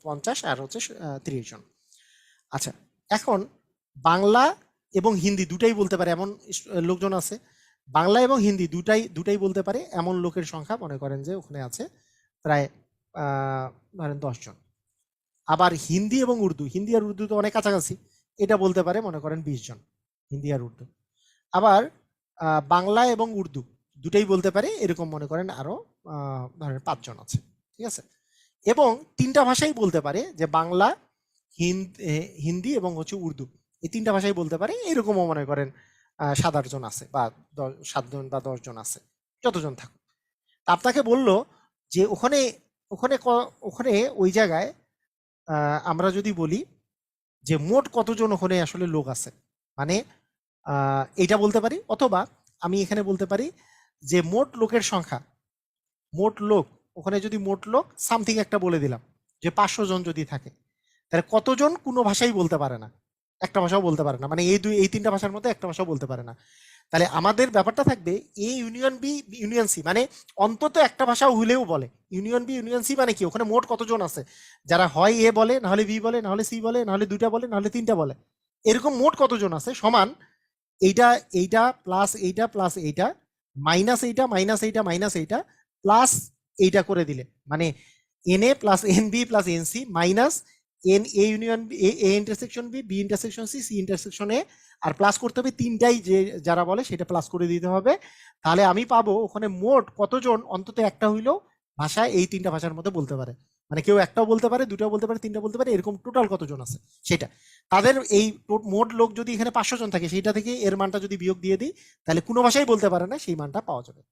50 আর হচ্ছে 30 জন। আচ্ছা, এখন বাংলা এবং হিন্দি দুটাই বলতে পারে এমন লোকজন আছে, বাংলা এবং হিন্দি দুটাই দুটাই বলতে পারে এমন লোকের সংখ্যা মনে করেন যে ওখানে আছে প্রায় ধরেন 10 জন। আবার হিন্দি এবং উর্দু, হিন্দি আর উর্দু তো অনেক কাছাকাছি, এটা বলতে পারে মনে করেন 20 জন, হিন্দি আর উর্দু। আবার বাংলা এবং উর্দু দুটাই বলতে পারে, এরকম মনে করেন আরো ধরেন 5 জন আছে। ঠিক আছে, এবং তিনটা ভাষাই বলতে পারে, যে বাংলা হিন্দি এবং হচ্ছে উর্দু, এই তিনটা ভাষাই বলতে পারে, এরকমও মনে করেন 7-8 জন আছে, বা 7 জন বা 10 জন আছে, যতজন থাকুক। তা আপনাকে বললো যে ওখানে ওখানে ওখানে ওই জায়গায় আমরা যদি বলি যে মোট কতজন ওখানে আসলে লোক আছে, মানে এইটা বলতে পারি, অথবা আমি এখানে বলতে পারি যে মোট লোকের সংখ্যা, মোট লোক, ওখানে যদি মোট লোক সামথিং একটা বলে দিলাম যে 500 জন যদি থাকে, তাহলে কতজন কোনো ভাষাই বলতে পারে না, একটা ভাষাও বলতে পারে না, মানে এই তিনটা ভাষার মধ্যে একটা ভাষাও বলতে পারে না। তাহলে আমাদের ব্যাপারটা থাকবে A union B union C, মানে অন্তত একটা ভাষা হইলেও বলে। ইউনিয়ন বি ইউনিয়ন সি মানে কি, ওখানে মোট কতজন আছে যারা হয় এ বলে, না হলে বি বলে, না হলে সি বলে, না হলে দুইটা বলে, না হলে তিনটা বলে, এরকম মোট কতজন আছে সমান এইটা, এইটা প্লাস এইটা প্লাস এইটা মাইনাস এইটা মাইনাস এইটা মাইনাস এইটা প্লাস এইটা করে দিলে, মানে N A plus N B plus N C minus N A union A intersection B, B intersection C, C intersection A, আর প্লাস করতে হবে তিনটাই যে যারা বলে সেটা প্লাস করে দিতে হবে। তাহলে আমি পাবো ওখানে মোট কতজন অন্তত একটা হইলেও ভাষা এই তিনটা ভাষার মধ্যে বলতে পারে, মানে কেউ একটাও বলতে পারে, দুটাও বলতে পারে, তিনটা বলতে পারে, এরকম টোটাল কতজন আছে সেটা। তাদের এই মোট লোক যদি এখানে 500 জন থাকে, সেইটা থেকে এর মানটা যদি বিয়োগ দিয়ে দিই, তাহলে কোনো ভাষাই বলতে পারে না, সেই মানটা পাওয়া যাবে।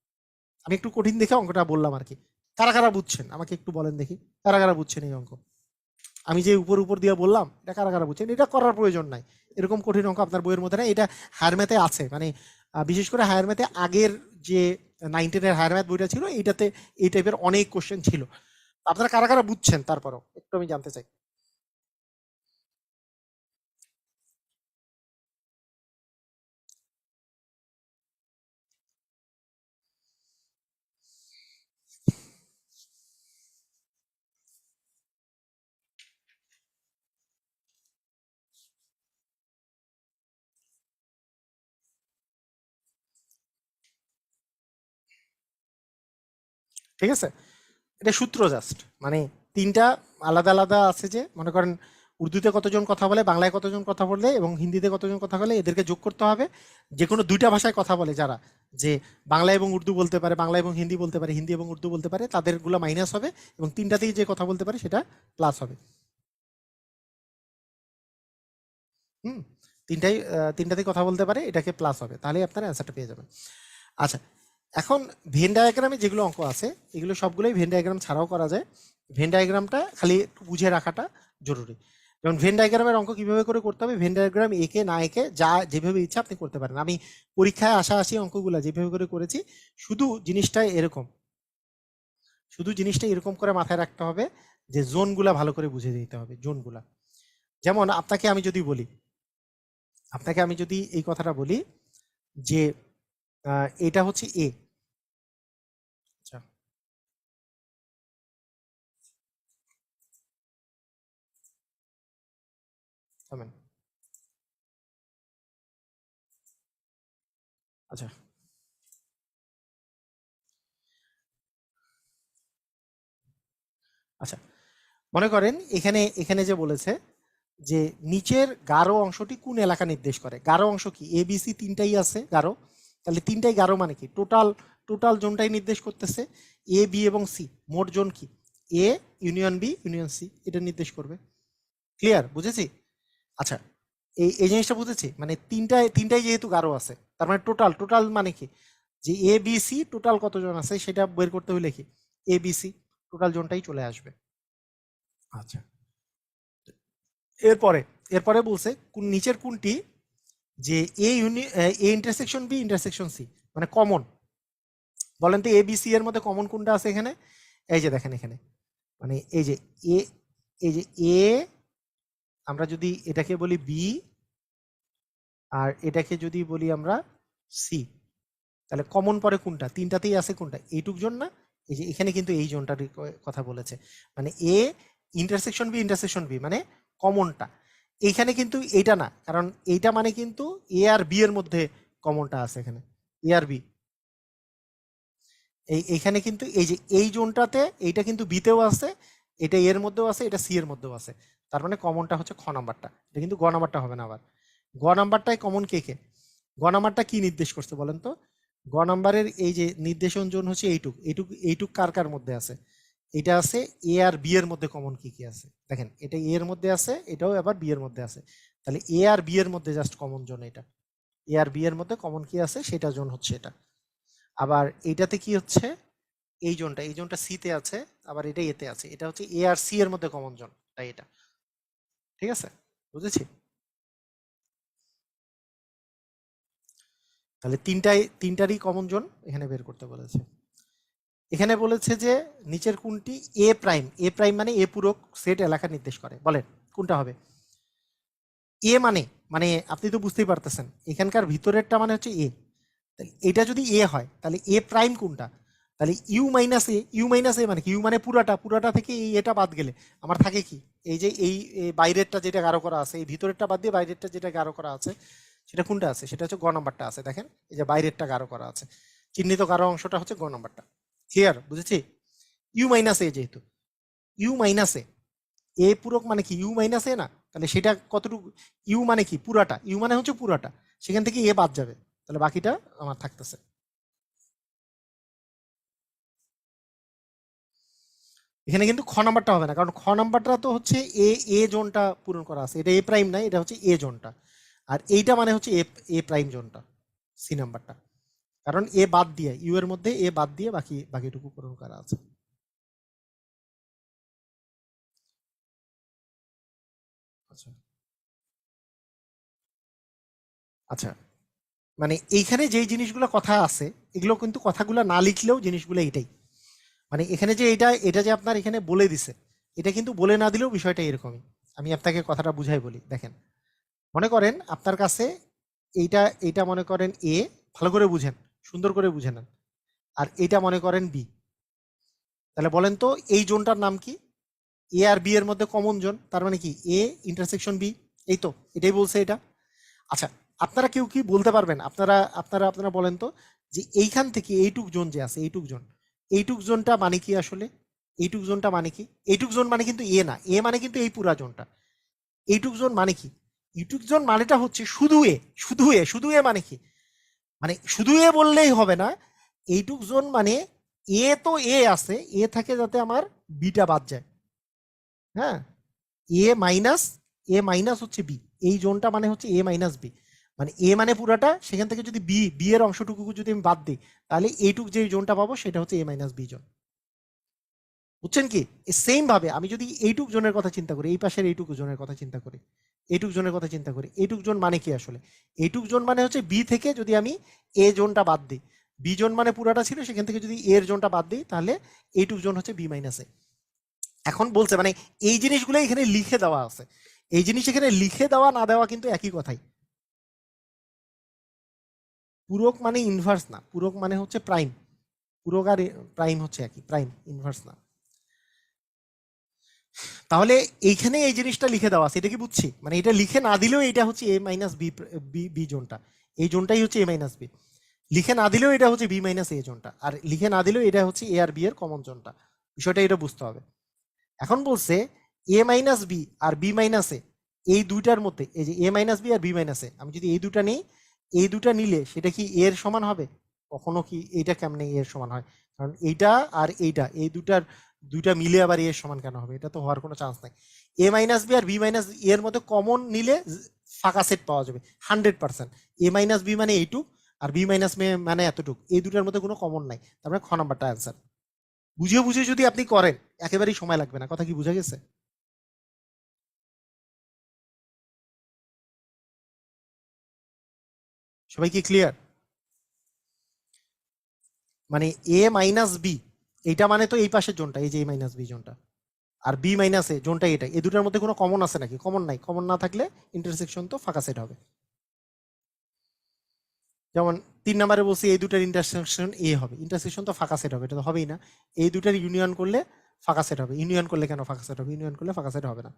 আমি একটু কঠিন দেখে অঙ্কটা বললাম আর কি। কারা কারা বুঝছেন আমাকে একটু বলেন দেখি, কারা কারা বুঝছেন এই অঙ্ক? আমি যে উপর উপর দিয়ে বললাম এটা কারা কারা বুঝছেন? এটা করার প্রয়োজন নাই, এরকম কঠিন অঙ্ক আপনার বইয়ের মধ্যে না, এটা হায়ার ম্যাথে আছে, মানে বিশেষ করে হায়ার ম্যাথে আগের যে 9-10 হায়ার ম্যাথ বইটা ছিল এইটাতে এই টাইপের অনেক কোশ্চেন ছিল। আপনারা কারা কারা বুঝছেন তারপরও একটু আমি জানতে চাই। ঠিক আছে, এটা সূত্র জাস্ট, মানে তিনটা আলাদা আলাদা আছে, যে মনে করেন উর্দুতে কতজন কথা বলে, বাংলায় কতজন কথা বলে এবং হিন্দিতে কতজন কথা বলে, এদেরকে যোগ করতে হবে। যে কোনো দুইটা ভাষায় কথা বলে যারা, যে বাংলা এবং উর্দু বলতে পারে, বাংলা এবং হিন্দি বলতে পারে, হিন্দি এবং উর্দু বলতে পারে, তাদেরগুলো মাইনাস হবে এবং তিনটাতেই যে কথা বলতে পারে সেটা প্লাস হবে। হুম, তিনটাতেই কথা বলতে পারে, এটাকে প্লাস হবে, তাহলে আপনারা অ্যান্সারটা পেয়ে যাবেন। আচ্ছা, এখন ভেন ডায়াগ্রামে যেগুলো অঙ্ক আছে এগুলো সবগুলোই ভেন ডায়াগ্রাম ছাড়াও করা যায়। ভেন ডায়াগ্রামটা খালি একটু বুঝে রাখাটা জরুরি। যেমন ভেন ডায়াগ্রামের অঙ্ক কিভাবে করে করতে হবে, ভেন ডায়াগ্রাম এঁকে না এঁকে যা যেভাবে ইচ্ছা আপনি করতে পারেন। আমি পরীক্ষায় আসি অঙ্কগুলো যেভাবে করে করেছি, শুধু জিনিসটা এরকম, শুধু জিনিসটা এরকম করে মাথায় রাখতে হবে যে জোনগুলা ভালো করে বুঝে দিতে হবে, জোনগুলা। যেমন আপনাকে আমি যদি এই কথাটা বলি যে এটা হচ্ছে এ, আচ্ছা থামেন, আচ্ছা আচ্ছা, মনে করেন এখানে এখানে যে বলেছে যে নিচের গাঢ় অংশটি কোন এলাকা নির্দেশ করে। গাঢ় অংশ কি, এ বি সি তিনটাই আছে গাঢ়, তাহলে তিনটাই গাঢ় মানে কি, টোটাল টোটাল জোনটাই নির্দেশ করতেছে। এ বি এবং সি মোট জোন কি, A union B union C, এটা নির্দেশ করবে। ক্লিয়ার, বুঝেছি? আচ্ছা, এই এই জিনিসটা বুঝেছি, মানে তিনটাই যেহেতু গাঢ় আছে, তার মানে টোটাল টোটাল মানে কি, যে এ বি সি টোটাল কতজন আছে সেটা বের করতে হলে কি, এ বি সি টোটাল জোনটাই চলে আসবে। আচ্ছা, এরপরে এরপরে বলছে নিচের কোনটি, যে A intersection B intersection C মানে কমন, বলেন তো এ বি সি এর মধ্যে কমন কোনটা আছে এখানে? এই যে দেখেন এখানে, মানে এই যে এ, এই যে এ, আমরা যদি এটাকে বলি বি আর এটাকে যদি বলি আমরা সি, তাহলে কমন পরে কোনটা, তিনটাতেই আছে কোনটা, এইটুক জোন না? এই যে এখানে কিন্তু এই জোনটার কথা বলেছে, মানে এ ইন্টারসেকশন বি মানে কমনটা। এইখানে কিন্তু এইটা না, কারণ এইটা মানে কিন্তু এ আর বি এর মধ্যে কমনটা আছে এখানে, এ আর বি। এইখানে কিন্তু এই যে এই জোনটাতে এইটা কিন্তু বিতেও আছে, এটা এর মধ্যেও আছে, এটা সি এর মধ্যেও আছে, তার মানে কমনটা হচ্ছে খ নাম্বারটা, এটা কিন্তু গ নাম্বারটা হবে না আবার। গ নাম্বারটাই কমন কে কে, গ নাম্বারটা কি নির্দেশ করছে বলেন তো? গ নাম্বারের এই যে নির্দেশন জোন হচ্ছে এইটুক, এইটুক এইটুক কার কার মধ্যে আছে, এটা আছে এ আর বি এর মধ্যে কমন কি কি আছে, দেখেন এটা এ এর মধ্যে আছে, এটাও আবার বি এর মধ্যে আছে, তাহলে এ আর বি এর মধ্যে জাস্ট কমন জোন এটা, এ আর বি এর মধ্যে কমন কি আছে সেটা জোন হচ্ছে এটা। আবার এইটাতে কি হচ্ছে, এই জোনটা সি তে আছে, আবার এটা এতে আছে, এটা হচ্ছে এ আর সি এর মধ্যে কমন জোন, তাই এটা। ঠিক আছে, বুঝেছি? তাহলে তিনটারই কমন জোন এখানে বের করতে বলেছে। এখানে বলেছে যে নিচের কোনটি এ প্রাইম মানে এ পূরক সেট এলাকা নির্দেশ করে, বলেন কোনটা হবে? এ মানে মানে আপনি তো বুঝতেই পারতেছেন এখানকার ভিতরেরটা মানে হচ্ছে এ, এটা যদি এ হয় তাহলে এ প্রাইম কোনটা? তাহলে ইউ মাইনাস এ মানে কি? ইউ মানে পুরাটা থেকে এই এটা বাদ গেলে আমার থাকে কি? এই যে এই বাইরেরটা যেটা গাঢ় করা আছে, এই ভিতরেরটা বাদ দিয়ে বাইরেরটা যেটা গাঢ় করা আছে সেটা কোনটা আছে? সেটা হচ্ছে গ নাম্বারটা আছে, দেখেন এই যে বাইরেরটা গাঢ় করা আছে, চিহ্নিত গাঢ় অংশটা হচ্ছে গ নাম্বারটা। ক্লিয়ার, বুঝেছি? ইউ মাইনাস এ, যেহেতু ইউ মাইনাস এ পূরক মানে কি? ইউ মাইনাস এ না, তাহলে সেটা কতটুকু? ইউ মানে কি? পুরাটা, ইউ মানে হচ্ছে পুরাটা, সেখান থেকে এ বাদ যাবে, তাহলে বাকিটা আমার থাকতেছে। এখানে কিন্তু খ নাম্বারটা হবে না, কারণ খ নাম্বারটা তো হচ্ছে এ এ জোনটা পূরণ করা আছে, এটা এ প্রাইম নাই, এটা হচ্ছে এ জোনটা, আর এইটা মানে হচ্ছে এ এ প্রাইম জোনটা, সি নাম্বারটা, কারণ এ বাদ দিয়ে, ইউ এর মধ্যে এ বাদ দিয়ে বাকিটুকু পূরণ করা আছে। আচ্ছা আচ্ছা, মানে এইখানে যেই জিনিসগুলো কথা আছে, এগুলো কিন্তু কথাগুলো না লিখলেও জিনিসগুলো এইটাই, মানে এখানে যে এটা এটা যে আপনার এখানে বলে দিছে, এটা কিন্তু বলে না দিলেও বিষয়টা এরকমই। আমি আপনাকে কথাটা বুঝাই বলি, দেখেন, মনে করেন আপনার কাছে এইটা এইটা মনে করেন এ, ভালো করে বুঝেন, সুন্দর করে বুঝে নেন, আর এইটা মনে করেন বি, তাহলে বলেন তো এই জোনটার নাম কি? এ আর বি এর মধ্যে কমন জোন, তার মানে কি এ ইন্টারসেকশন বি, এই তো এটাই বলছে এটা। আচ্ছা, আপনারা কেউ কি বলতে পারবেন? আপনারা আপনারা আপনারা বলেন তো, যে এইখান থেকে এইটুক জোন যে আছে, এইটুক জোনটা মানে কি আসলে? এইটুক জোনটা মানে কি? এইটুক জোন মানে কিন্তু এ না, এ মানে কিন্তু এই পুরা জোনটা। এইটুক জোন মানে কি? এইটুক জোন মানেটা হচ্ছে শুধু এ মানে কি? মানে শুধু এ বললেই হবে না, এইটুক জোন মানে এ তো এ আছে, এ থাকে যাতে আমার বিটা বাদ যায়। হ্যাঁ, এ মাইনাস হচ্ছে বি, এই জোনটা মানে হচ্ছে এ মাইনাস বি, মানে এ মানে পুরাটা, সেখান থেকে যদি বি এর অংশটুকু যদি আমি বাদ দিই, তাহলে এইটুক যে জোনটা পাবো সেটা হচ্ছে এ মাইনাস বি জোন। বুঝছেন কি? সেম ভাবে আমি যদি এইটুক জোনের কথা চিন্তা করি, এই পাশের এইটুকু জোনের কথা চিন্তা করি, এইটুক জোনের কথা চিন্তা করি, এইটুক জোন মানে কি আসলে? এইটুক জোন মানে হচ্ছে বি থেকে যদি আমি এ জোনটা বাদ দিই, বি জোন মানে পুরাটা ছিল, সেখান থেকে যদি এর জোনটা বাদ দিই, তাহলে এইটুক জোন হচ্ছে বি মাইনাস এ। এখন বলছে মানে এই জিনিসগুলো এখানে লিখে দেওয়া আছে, এই জিনিস এখানে লিখে দেওয়া না দেওয়া কিন্তু একই কথাই। পূরক মানে ইনভার্স না, পূরক মানে হচ্ছে প্রাইম, পূরক আর প্রাইম হচ্ছে একই, প্রাইম ইনভার্স না। তাহলে এইখানে এই জিনিসটা লিখে দেওয়া আছে, এটা কি বুঝছি? মানে এটা লিখে না দিলেও এটা হচ্ছে এ মাইনাস বি, বি জোনটা, এই জোনটাই হচ্ছে এ মাইনাস বি। লিখে না দিলেও এটা হচ্ছে বি মাইনাস এ জোনটা, আর লিখে না দিলেও এটা হচ্ছে এ আর বি এর কমন জোনটা। বিষয়টা এটা বুঝতে হবে। এখন বলছে এ মাইনাস বি আর বি মাইনাস এ, এই দুইটার মধ্যে, এই যে এ মাইনাস বি আর বি মাইনাস এ, আমি যদি এই দুটা নিই, এই দুটা নিলে সেটা কি এর সমান হবে? কখনো কি এইটা কেমনে এর সমান হয়? কারণ এইটা আর এইটা, এই দুইটা মিলে আবার এর সমান কেন হবে? এটা তো হওয়ার কোনো চান্স নাই। এ মাইনাস বি আর বি মাইনাস এর মধ্যে কমন নিলে ফাঁকা সেট পাওয়া যাবে 100%। এ মাইনাস বি মানে এইটুক, আর বি মাইনাস মানে এতটুক, এই দুটার মধ্যে কোনো কমন নাই, তারপরে খ নাম্বারটা অ্যান্সার। বুঝিয়ে বুঝিয়ে যদি আপনি করেন একেবারেই সময় লাগবে না, কথা কি বোঝা গেছে? সবাই কি ক্লিয়ার? মানে এ মাইনাস বি, এইটা মানে তো এই পাশের জোনটা, এই যে এ মাইনাস বি জোনটা, আর বি মাইনাস এ জোনটা এটা, এই দুটার মধ্যে কোনো কমন আছে নাকি? কমন নাই, কমন না থাকলে ইন্টারসেকশন তো ফাঁকা সেট হবে। যেমন 3 নম্বরে বলছি এই দুটার ইন্টারসেকশন এ হবে, ইন্টারসেকশন তো ফাঁকা সেট হবে, এটা তো হবেই না। এই দুটার ইউনিয়ন করলে ফাঁকা সেট হবে, ইউনিয়ন করলে কেন ফাঁকা সেট হবে? ইউনিয়ন করলে ফাঁকা সেট হবে না।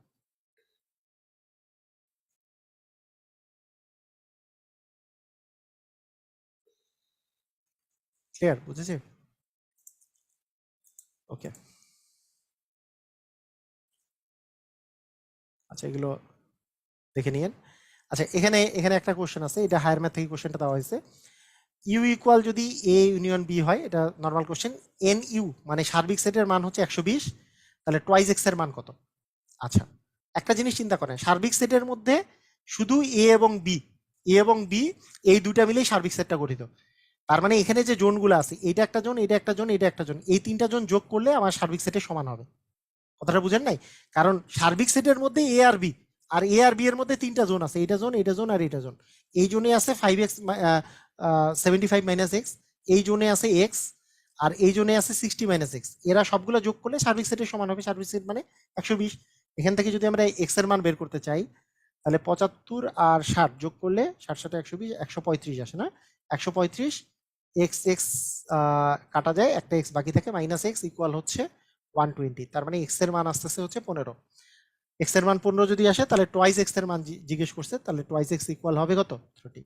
ক্লিয়ার, বুঝেছি? ওকে, আচ্ছা এগুলো দেখে নিয়েন। আচ্ছা, এখানে এখানে একটা কোশ্চেন আছে, এটা হায়ার ম্যাথ থেকে কোশ্চেনটা দেওয়া হয়েছে। ইউ ইকুয়াল যদি এ ইউনিয়ন বি হয়, এটা নর্মাল কোশ্চেন, এন ইউ মানে সার্বিক সেটের মান হচ্ছে 120, তাহলে টয়েস এক্স এর মান কত? আচ্ছা, একটা জিনিস চিন্তা করেন, সার্বিক সেটের মধ্যে শুধু এ এবং বি এই দুটা মিলেই সার্বিক সেটটা গঠিত। তার মানে এখানে যে জোনগুলো আছে, এটা একটা জোন, এটা একটা জোন, এটা একটা জোন, এই তিনটা জোন যোগ করলে আমার সার্বিক সেটের সমান হবে। কথাটা বুঝেন নাই? কারণ সার্বিক সেটের মধ্যে এ আর বি, আর এ আর বি এর মধ্যে তিনটা জোন আছে, এটা জোন, এটা জোন, আর এটা জোন। এই জোনে আছে 5x 75 মাইনাস এক্স, এই জোনে আছে এক্স, আর এই জোনে আছে 60 মাইনাস এক্স। এরা সবগুলো যোগ করলে সার্বিক সেটের সমান হবে। সার্বিক সেট মানে 120। এখান থেকে যদি আমরা এক্স এর মান বের করতে চাই, তাহলে 75 আর 60 যোগ করলে 60 সাথে 120, 135 আসে না? 135 এক্স এক্স কাটা যায়, একটা এক্স বাকি থাকে, মাইনাস এক্স ইকুয়াল হচ্ছে 120। তার মানে এক্স এর মান আসতেছে হচ্ছে 15। এক্স এর মান 15 যদি আসে, তাহলে টোয়াইস এক্স এর মান জিজ্ঞেস করছে, তাহলে টোয়াইস এক্স ইকুয়াল হবে কত? 30।